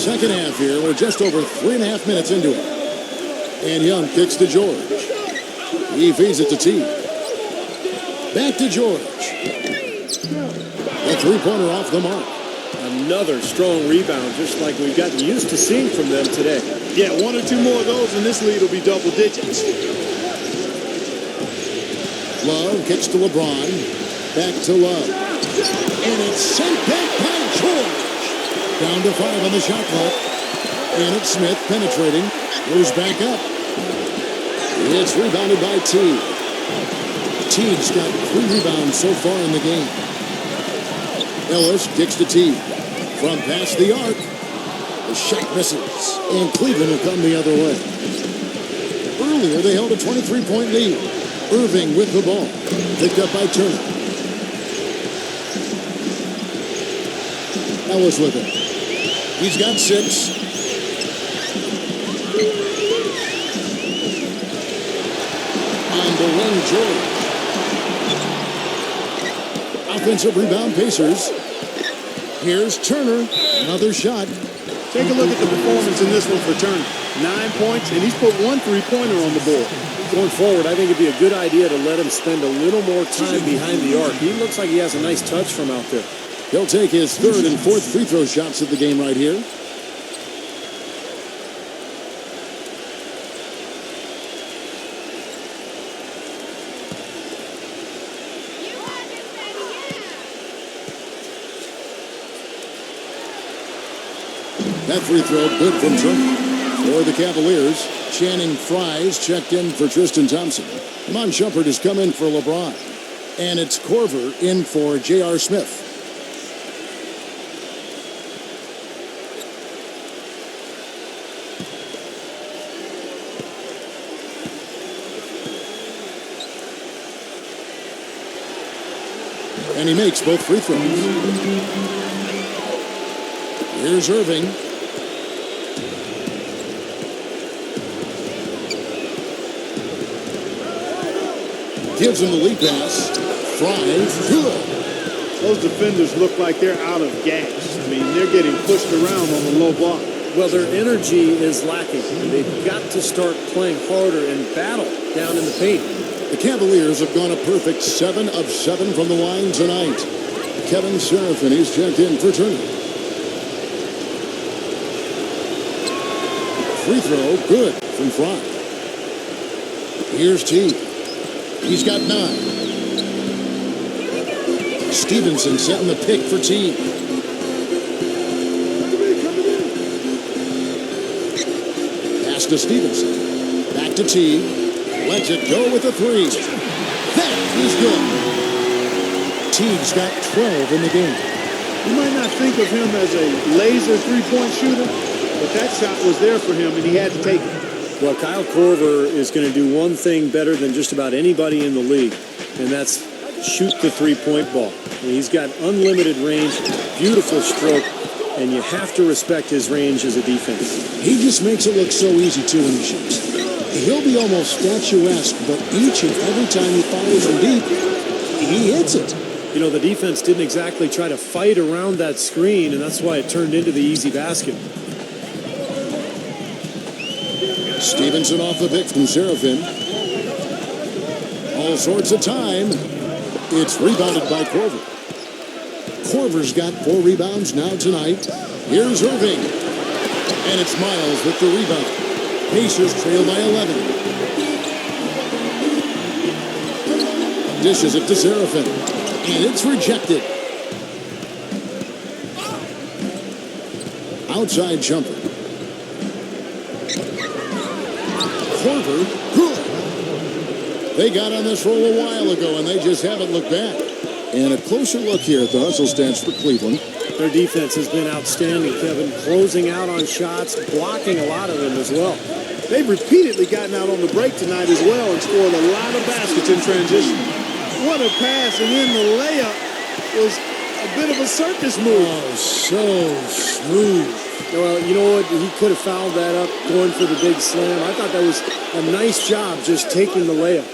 Second half here. We're just over 3.5 minutes into it. And Young kicks to George. He feeds it to Teague. Back to George. A 3-pointer off the mark. Another strong rebound, just like we've gotten used to seeing from them today. Yeah, 1 or 2 more of those, and this lead will be double digits. Love kicks to LeBron. Back to Love. And it's sent back by George. Down to 5 on the shot clock. And it's Smith penetrating. Goes back up. It's rebounded by Teague. Teague's got 3 rebounds so far in the game. Ellis kicks to Teague. From past the arc. The shot misses. And Cleveland will come the other way. Earlier, they held a 23-point lead. Irving with the ball. Picked up by Turner. Ellis with it. He's got 6. On the run, George. Offensive rebound, Pacers. Here's Turner. Another shot. Take a look at the performance in this one for Turner. 9 points, and he's put 1 3-pointer on the board. Going forward, I think it'd be a good idea to let him spend a little more time behind the arc. He looks like he has a nice touch from out there. He'll take his third and fourth free throw shots of the game right here. That free throw good from Trump. For the Cavaliers, Channing Fries checked in for Tristan Thompson. Iman Shumpert has come in for LeBron. And it's Korver in for J.R. Smith. And he makes both free throws. Here's Irving. Gives him the lead pass. Fries, good. Those defenders look like they're out of gas. I mean, they're getting pushed around on the low block. Well, their energy is lacking. They've got to start playing harder and battle down in the paint. The Cavaliers have gone a perfect 7 of 7 from the line tonight. Kevin Seraphin is checked in for Turner. Free throw, good from Fry. Here's T. He's got 9. Stevenson setting the pick for T. Pass to Stevenson. Back to T. Lets it go with a 3. That is good. Teague's got 12 in the game. You might not think of him as a laser three-point shooter, but that shot was there for him, and he had to take it. Well, Kyle Korver is going to do one thing better than just about anybody in the league, and that's shoot the three-point ball. And he's got unlimited range, beautiful stroke, and you have to respect his range as a defense. He just makes it look so easy, too, when he shoots. He'll be almost statuesque, but each and every time he fires from deep, he hits it. You know, the defense didn't exactly try to fight around that screen, and that's why it turned into the easy basket. Stevenson off the pick from Seraphin. All sorts of time. It's rebounded by Korver. Korver's got 4 rebounds now tonight. Here's Irving. And it's Miles with the rebound. Pacers trail by 11. Dishes it to Seraphin. And it's rejected. Outside jumper. Korver, good. They got on this roll a while ago, and they just haven't looked back. And a closer look here at the hustle stats for Cleveland. Their defense has been outstanding, Kevin, closing out on shots, blocking a lot of them as well. They've repeatedly gotten out on the break tonight as well and scored a lot of baskets in transition. What a pass, and then the layup was a bit of a circus move. Oh, so smooth. Well, you know what? He could have fouled that up going for the big slam. I thought that was a nice job just taking the layup.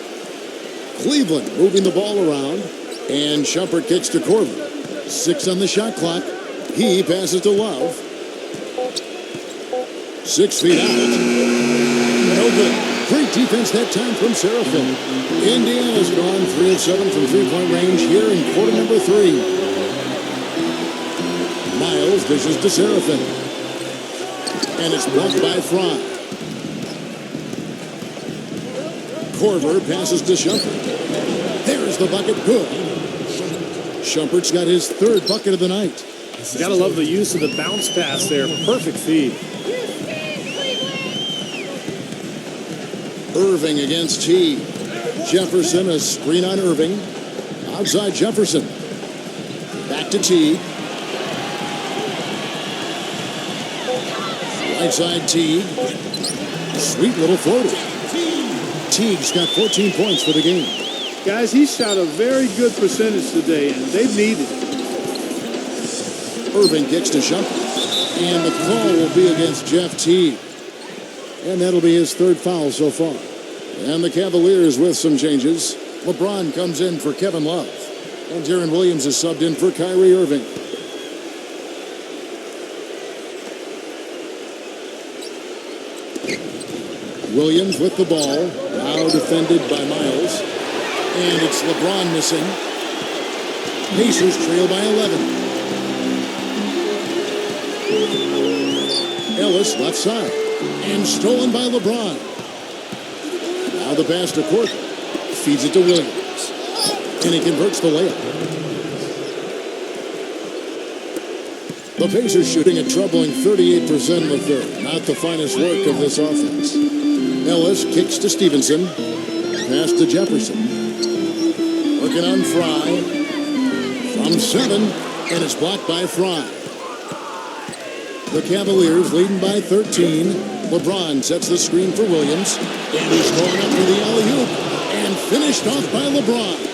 Cleveland moving the ball around, and Shumpert kicks to Korver. 6 on the shot clock. He passes to Love. 6 feet out. No good. Great defense that time from Seraphin. Indiana's gone 3 of 7 from three-point range here in quarter number 3. Miles dishes to Seraphin. And it's blocked by Fry. Korver passes to Shumpert. There's the bucket, good. Shumpert's got his 3rd bucket of the night. You gotta love the use of the bounce pass there. Perfect feed. Irving against T. Jefferson, a screen on Irving. Outside Jefferson. Back to T. Right side Teague. Sweet little floater. Teague's got 14 points for the game. Guys, he shot a very good percentage today, and they've needed it. Irving kicks to Shumpert. And the call will be against Jeff Teague. And that'll be his 3rd foul so far. And the Cavaliers with some changes. LeBron comes in for Kevin Love. And Deron Williams is subbed in for Kyrie Irving. Williams with the ball. Now defended by Miles. And it's LeBron missing. Pacers trail by 11. Ellis left side. And stolen by LeBron. Now the pass to Court. Feeds it to Williams. And he converts the layup. The Pacers shooting a troubling 38% in the third. Not the finest work of this offense. Ellis kicks to Stevenson. Pass to Jefferson. Working on Fry. From 7. And it's blocked by Fry. The Cavaliers leading by 13. LeBron sets the screen for Williams. And he's going up for the alley-oop. And finished off by LeBron.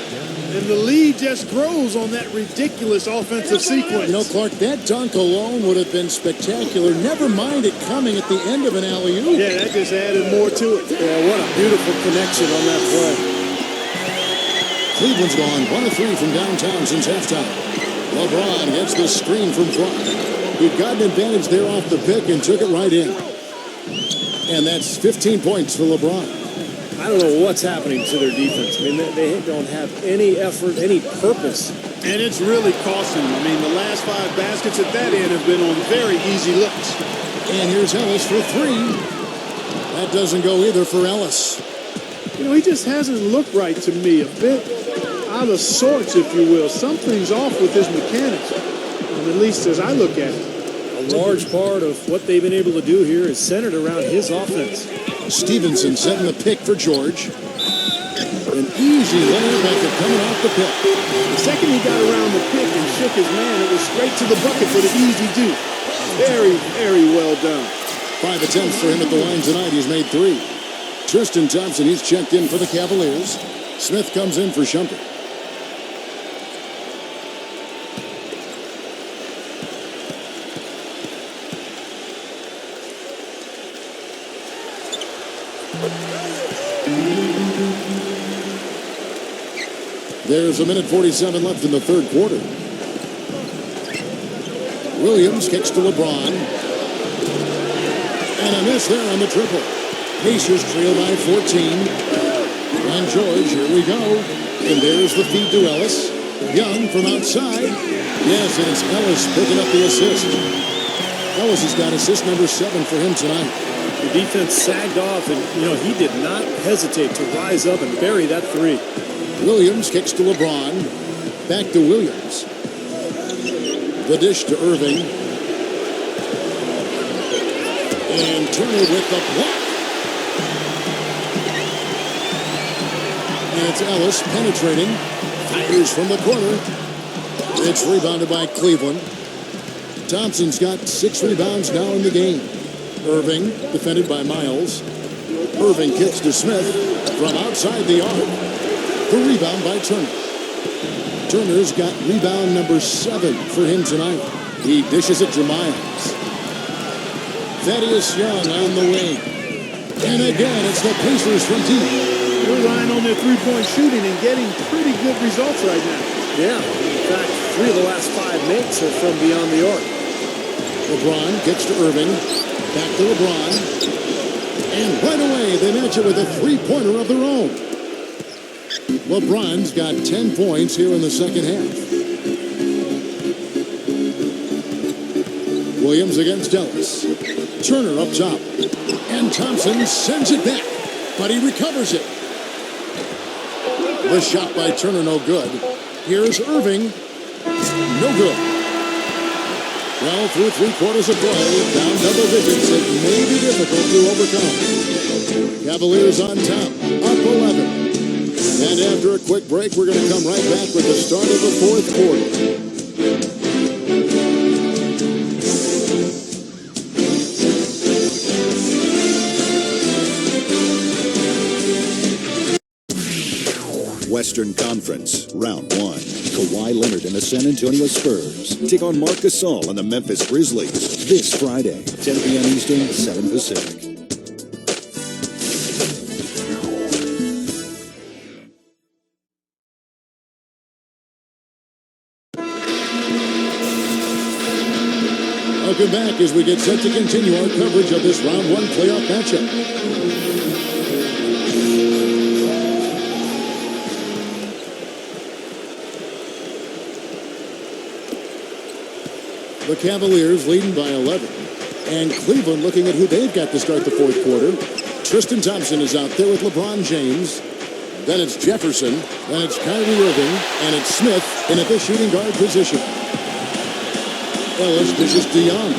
And the lead just grows on that ridiculous offensive sequence. You know, Clark, that dunk alone would have been spectacular. Never mind it coming at the end of an alley-oop. Yeah, that just added more to it. Yeah, what a beautiful connection on that play. Cleveland's gone 1 of 3 from downtown since halftime. LeBron gets the screen from Fry. He'd got an advantage there off the pick and took it right in. And that's 15 points for LeBron. I don't know what's happening to their defense. I mean, they don't have any effort, any purpose. And it's really costing them. I mean, the last 5 baskets at that end have been on very easy looks. And here's Ellis for 3. That doesn't go either for Ellis. You know, he just hasn't looked right to me. A bit out of sorts, if you will. Something's off with his mechanics, at least as I look at it. A large part of what they've been able to do here is centered around his offense. Stevenson setting the pick for George. An easy layup after coming off the pick. The second he got around the pick and shook his man, it was straight to the bucket for the easy deuce. Very, very well done. 5 attempts for him at the line tonight. He's made 3. Tristan Thompson, he's checked in for the Cavaliers. Smith comes in for Shumpert. There's 1:47 left in the third quarter. Williams kicks to LeBron. And a miss there on the triple. Pacers trail by 14. And George, here we go. And there's the feed to Ellis. Young from outside. Yes, and it's Ellis picking up the assist. Ellis has got assist number 7 for him tonight. The defense sagged off, and, he did not hesitate to rise up and bury that 3. Williams kicks to LeBron. Back to Williams. The dish to Irving. And Turner with the block. And it's Ellis penetrating. Fires from the corner. It's rebounded by Cleveland. Thompson's got 6 rebounds now in the game. Irving, defended by Miles. Irving kicks to Smith from outside the arc. The rebound by Turner. Turner's got rebound number 7 for him tonight. He dishes it to Miles. Thaddeus Young on the wing. And again, it's the Pacers from deep. They're relying on their three-point shooting and getting pretty good results right now. Yeah, in fact, 3 of the last 5 makes are from beyond the arc. LeBron kicks to Irving. Back to LeBron. And right away, they match it with a three-pointer of their own. LeBron's got 10 points here in the second half. Williams against Ellis. Turner up top. And Thompson sends it back, but he recovers it. The shot by Turner, no good. Here's Irving. No good. Well, through 3 quarters of play, down double digits, it may be difficult to overcome. Cavaliers on top, up 11. And after a quick break, we're going to come right back with the start of the fourth quarter. Western Conference, Round 1. Kawhi Leonard and the San Antonio Spurs take on Marc Gasol and the Memphis Grizzlies this Friday, 10 p.m. Eastern, 7 Pacific. Welcome back as we get set to continue our coverage of this round one playoff matchup. The Cavaliers leading by 11. And Cleveland looking at who they've got to start the fourth quarter. Tristan Thompson is out there with LeBron James. Then it's Jefferson. Then it's Kyrie Irving. And it's Smith in at the shooting guard position. Ellis dishes to Young.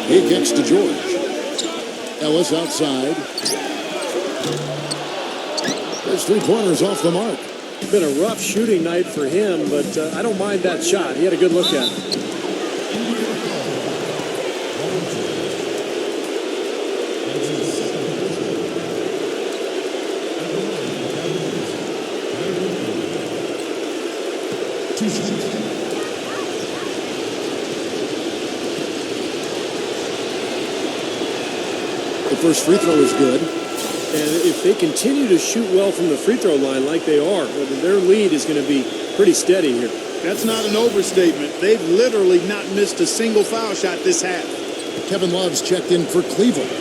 He kicks to George. Ellis outside. There's 3 pointers off the mark. Been a rough shooting night for him, but I don't mind that shot. He had a good look at it. The first free throw is good. And if they continue to shoot well from the free throw line like they are, their lead is going to be pretty steady here. That's not an overstatement. They've literally not missed a single foul shot this half. Kevin Love's checked in for Cleveland.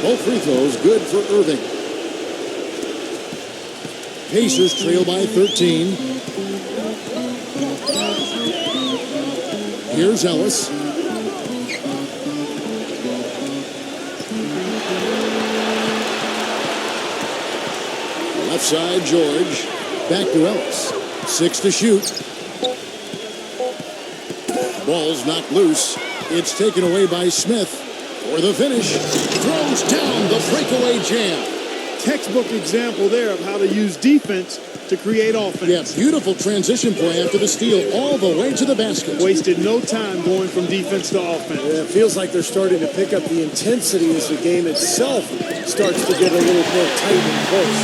Both free throws good for Irving. Pacers trail by 13. Here's Ellis. Left side, George. Back to Ellis. 6 to shoot. Ball's knocked loose. It's taken away by Smith for the finish. Throws down the breakaway jam. Textbook example there of how to use defense to create offense. Yeah, beautiful transition play after the steal all the way to the basket. Wasted no time going from defense to offense. Yeah, it feels like they're starting to pick up the intensity as the game itself starts to get a little more tight and close.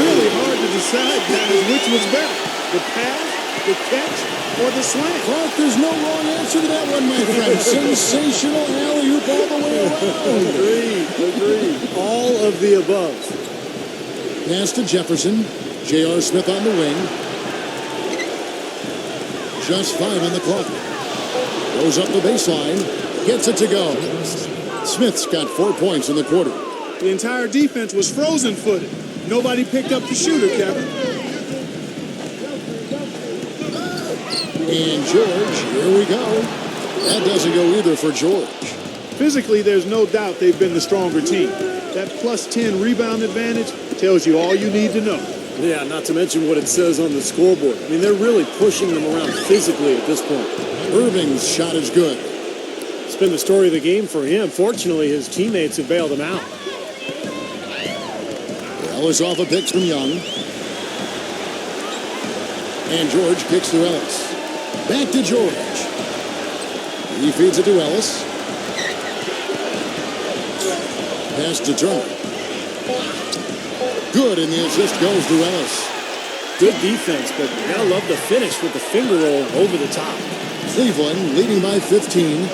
Really hard to decide, guys, which was better, the pass, the catch, or the slam. Clark, there's no wrong answer to that one, my friend. Sensational alley-oop all the way around. Agreed. All of the above. Pass to Jefferson. J.R. Smith on the wing. Just 5 on the clock. Goes up the baseline. Gets it to go. Smith's got 4 points in the quarter. The entire defense was frozen-footed. Nobody picked up the shooter, Kevin. And George, here we go. That doesn't go either for George. Physically, there's no doubt they've been the stronger team. That plus 10 rebound advantage tells you all you need to know. Yeah, not to mention what it says on the scoreboard. I mean, they're really pushing them around physically at this point. Irving's shot is good. It's been the story of the game for him. Fortunately, his teammates have bailed him out. Ellis off a pick from Young. And George kicks to Ellis. Back to George. He feeds it to Ellis. Pass to Turner. Good, and the assist goes to Ellis. Good defense, but you gotta love the finish with the finger roll over the top. Cleveland leading by 15.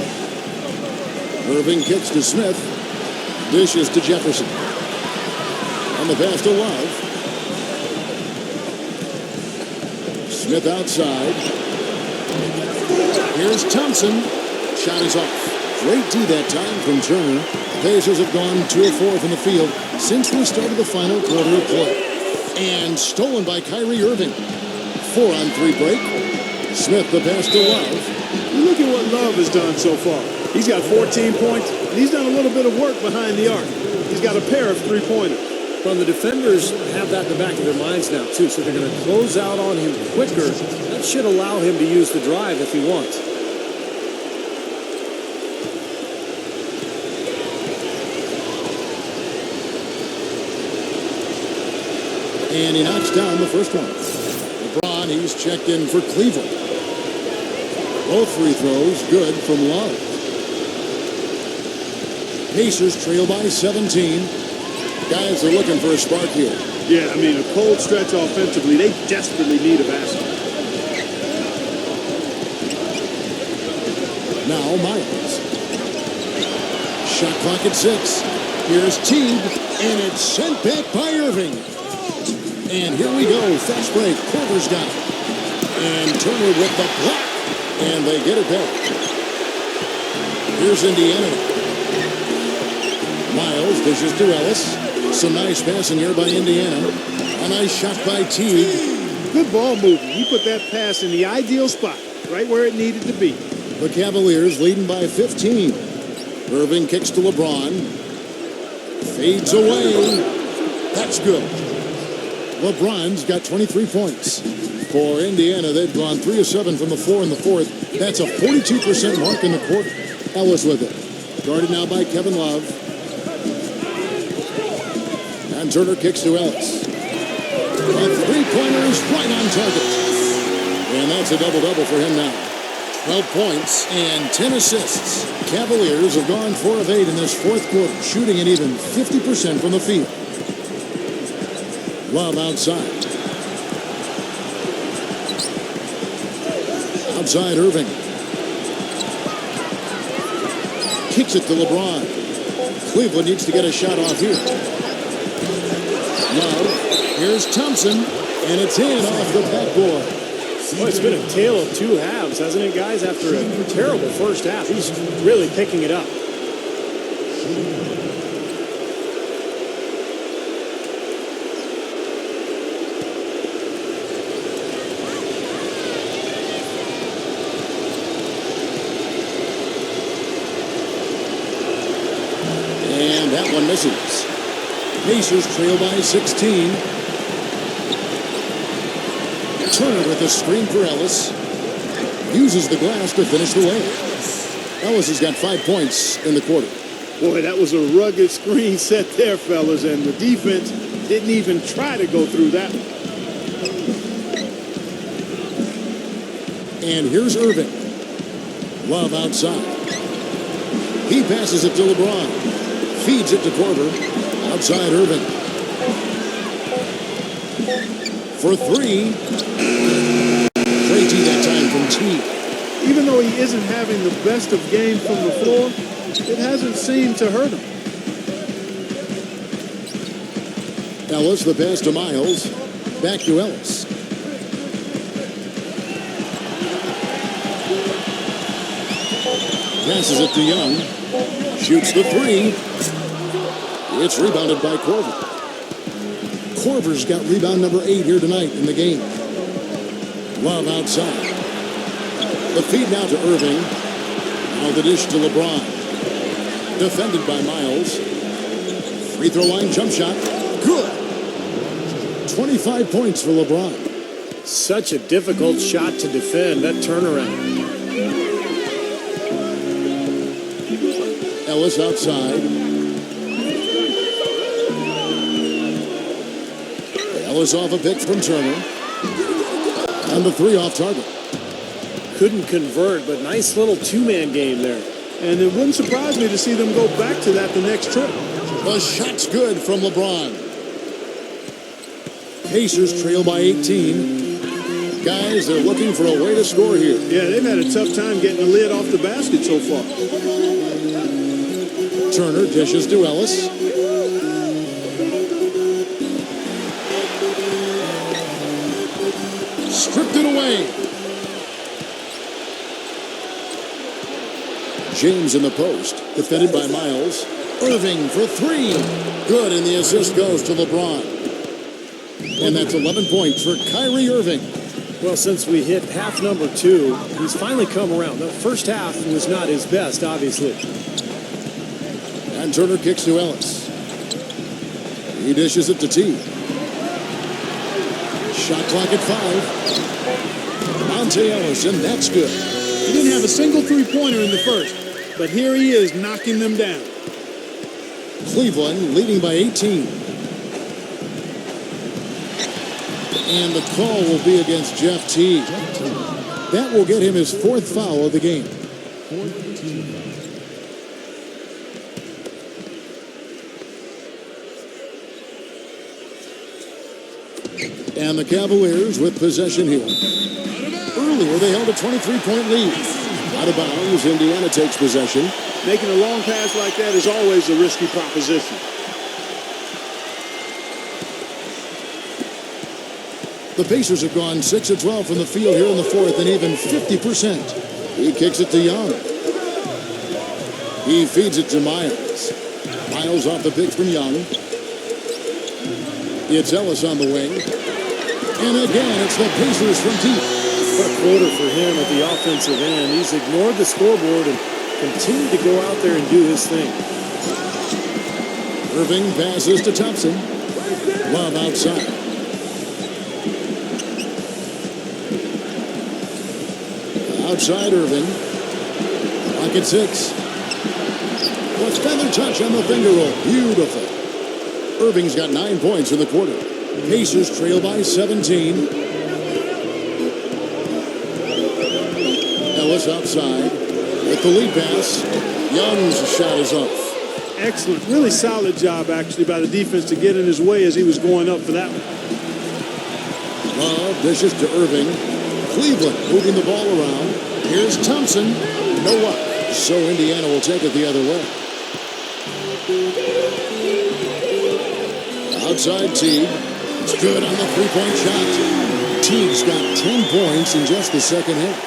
Irving kicks to Smith. Dishes to Jefferson. On the pass to Love. Smith outside. Here's Thompson. Shot is off. Great D that time from Turner. The Pacers have gone 2 of 4 from the field since we started the final quarter of play. And stolen by Kyrie Irving. 4-on-3 break. Smith the pass to Love. Look at what Love has done so far. He's got 14 points, and he's done a little bit of work behind the arc. He's got a pair of three-pointers. Well, the defenders have that in the back of their minds now, too, so they're going to close out on him quicker. That should allow him to use the drive if he wants. And he knocks down the first one. LeBron, he's checked in for Cleveland. Both free throws good from Love. Pacers trail by 17. Guys are looking for a spark here. Yeah, I mean, a cold stretch offensively. They desperately need a basket. Now Miles. Shot clock at 6. Here's Teague, and it's sent back by Irving. And here we go. Fast break. Porter's got it. And Turner with the block. And they get it back. Here's Indiana. Miles dishes to Ellis. Some nice passing here by Indiana. A nice shot by Teague. Good ball movement. He put that pass in the ideal spot, right where it needed to be. The Cavaliers leading by 15. Irving kicks to LeBron. Fades away. That's good. LeBron's got 23 points. For Indiana, they've gone 3 of 7 from the floor in the fourth. That's a 42% mark in the quarter. Ellis with it. Guarded now by Kevin Love. And Turner kicks to Ellis. A three-pointer is right on target. And that's a double-double for him now. 12 points and 10 assists. Cavaliers have gone 4 of 8 in this fourth quarter, shooting an even 50% from the field. Love outside. Outside Irving. Kicks it to LeBron. Cleveland needs to get a shot off here. Love. Here's Thompson. And it's in off the backboard. Well, it's been a tale of two halves, hasn't it, guys? After a terrible first half, he's really picking it up. And that one misses. Pacers trail by 16. Turner with a screen for Ellis. Uses the glass to finish the layup. Ellis has got 5 points in the quarter. Boy, that was a rugged screen set there, fellas, and the defense didn't even try to go through that one. And here's Irving. Love outside. He passes it to LeBron. Feeds it to Korver. Outside Irving. For three. Great D that time from T. Even though he isn't having the best of games from the floor, it hasn't seemed to hurt him. Ellis, the pass to Miles. Back to Ellis. Passes it to Young. Shoots the three. It's rebounded by Korver. Korver's got rebound number 8 here tonight in the game. Love outside. The feed now to Irving. Now the dish to LeBron. Defended by Miles. Free throw line jump shot. Good. 25 points for LeBron. Such a difficult shot to defend, that turnaround. Ellis outside. Ellis off a pick from Turner. And the three off target. Couldn't convert, but nice little two-man game there. And it wouldn't surprise me to see them go back to that the next trip. The shot's good from LeBron. Pacers trail by 18. Guys, they're looking for a way to score here. Yeah, they've had a tough time getting the lid off the basket so far. Turner dishes to Ellis. Stripped it away. James in the post, defended by Miles. Irving for three. Good, and the assist goes to LeBron. And that's 11 points for Kyrie Irving. Well, since we hit half number 2, he's finally come around. The first half was not his best, obviously. And Turner kicks to Ellis. He dishes it to T. Shot clock at 5. Monte Ellis, and that's good. He didn't have a single three-pointer in the first, but here he is knocking them down. Cleveland leading by 18. And the call will be against Jeff T. That will get him his 4th foul of the game. And the Cavaliers with possession here. Earlier, they held a 23-point lead. Out of bounds, Indiana takes possession. Making a long pass like that is always a risky proposition. The Pacers have gone 6 of 12 from the field here in the fourth and even 50%. He kicks it to Young. He feeds it to Miles. Miles off the pick from Young. It's Ellis on the wing. And again, it's the Pacers from deep. What a quarter for him at the offensive end. He's ignored the scoreboard and continued to go out there and do his thing. Irving passes to Thompson. Love outside. Outside Irving. Clock at 6. What's feather touch on the finger roll? Beautiful. Irving's got 9 points in the quarter. Pacers trail by 17. Ellis outside with the lead pass. Young's shot is off. Excellent. Really solid job, actually, by the defense to get in his way as he was going up for that one. Love dishes to Irving. Cleveland moving the ball around. Here's Thompson. No luck. So Indiana will take it the other way. Outside Teague. It's good on the three-point shot. Teague's got 10 points in just the second half.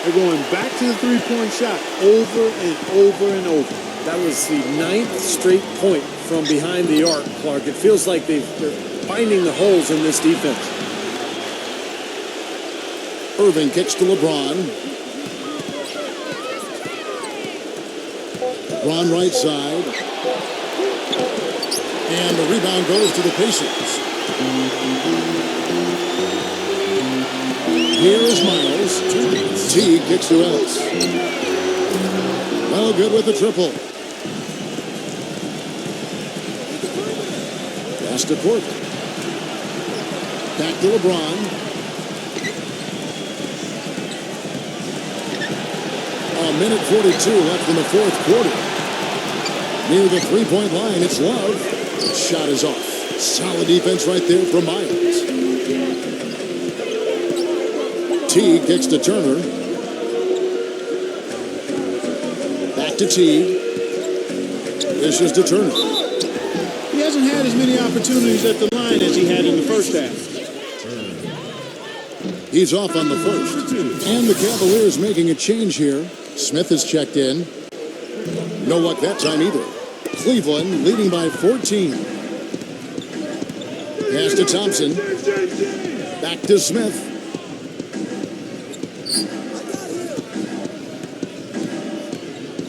They're going back to the three-point shot over and over and over. That was the 9th straight point from behind the arc, Clark. It feels like they're finding the holes in this defense. Irving kicks to LeBron. LeBron right side. And the rebound goes to the Pacers. Here is Miles. Teague kicks to Ellis. Well, good with the triple. Pass to Court. Back to LeBron. A minute 42 left in the fourth quarter. Near the three-point line, it's Love. Shot is off. Solid defense right there from Miles. Teague kicks to Turner. Back to Teague. This is to Turner. He hasn't had as many opportunities at the line as he had in the first half. He's off on the first. And the Cavaliers making a change here. Smith is checked in. No luck that time either. Cleveland leading by 14. Pass to Thompson. Back to Smith.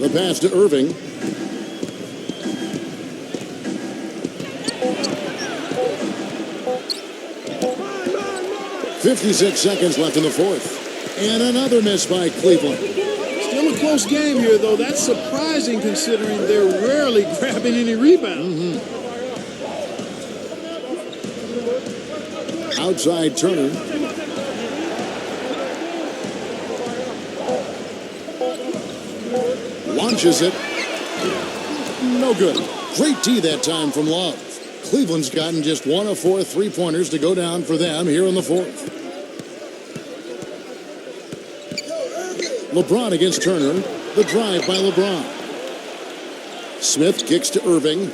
The pass to Irving. .56 seconds left in the fourth. And another miss by Cleveland. Still a close game here, though. That's surprising considering they're rarely grabbing any rebounds. Outside Turner. Launches it. No good. Great D that time from Love. Cleveland's gotten just 1 of 4 three-pointers to go down for them here in the fourth. LeBron against Turner. The drive by LeBron. Smith kicks to Irving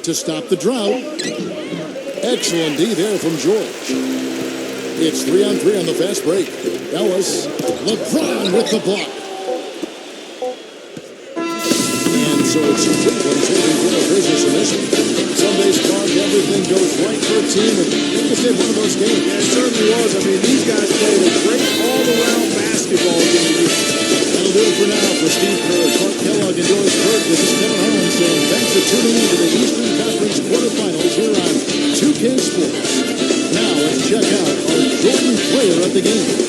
to stop the drought. Excellent D there from George. It's 3-on-3 on the fast break. Ellis. LeBron with the block. So it's Cleveland taking care of business in this one. Some days, Clark, everything goes right for a team, and it was one of those games. Yeah, it certainly was. I mean, these guys played a great all-around basketball game. That'll do it for now. For Steve Kerr, Clark Kellogg, and Doris Burke, this is Kevin Holland saying thanks for tuning in to the Eastern Conference quarterfinals here on 2K Sports. Now let's check out our Jordan player of the game.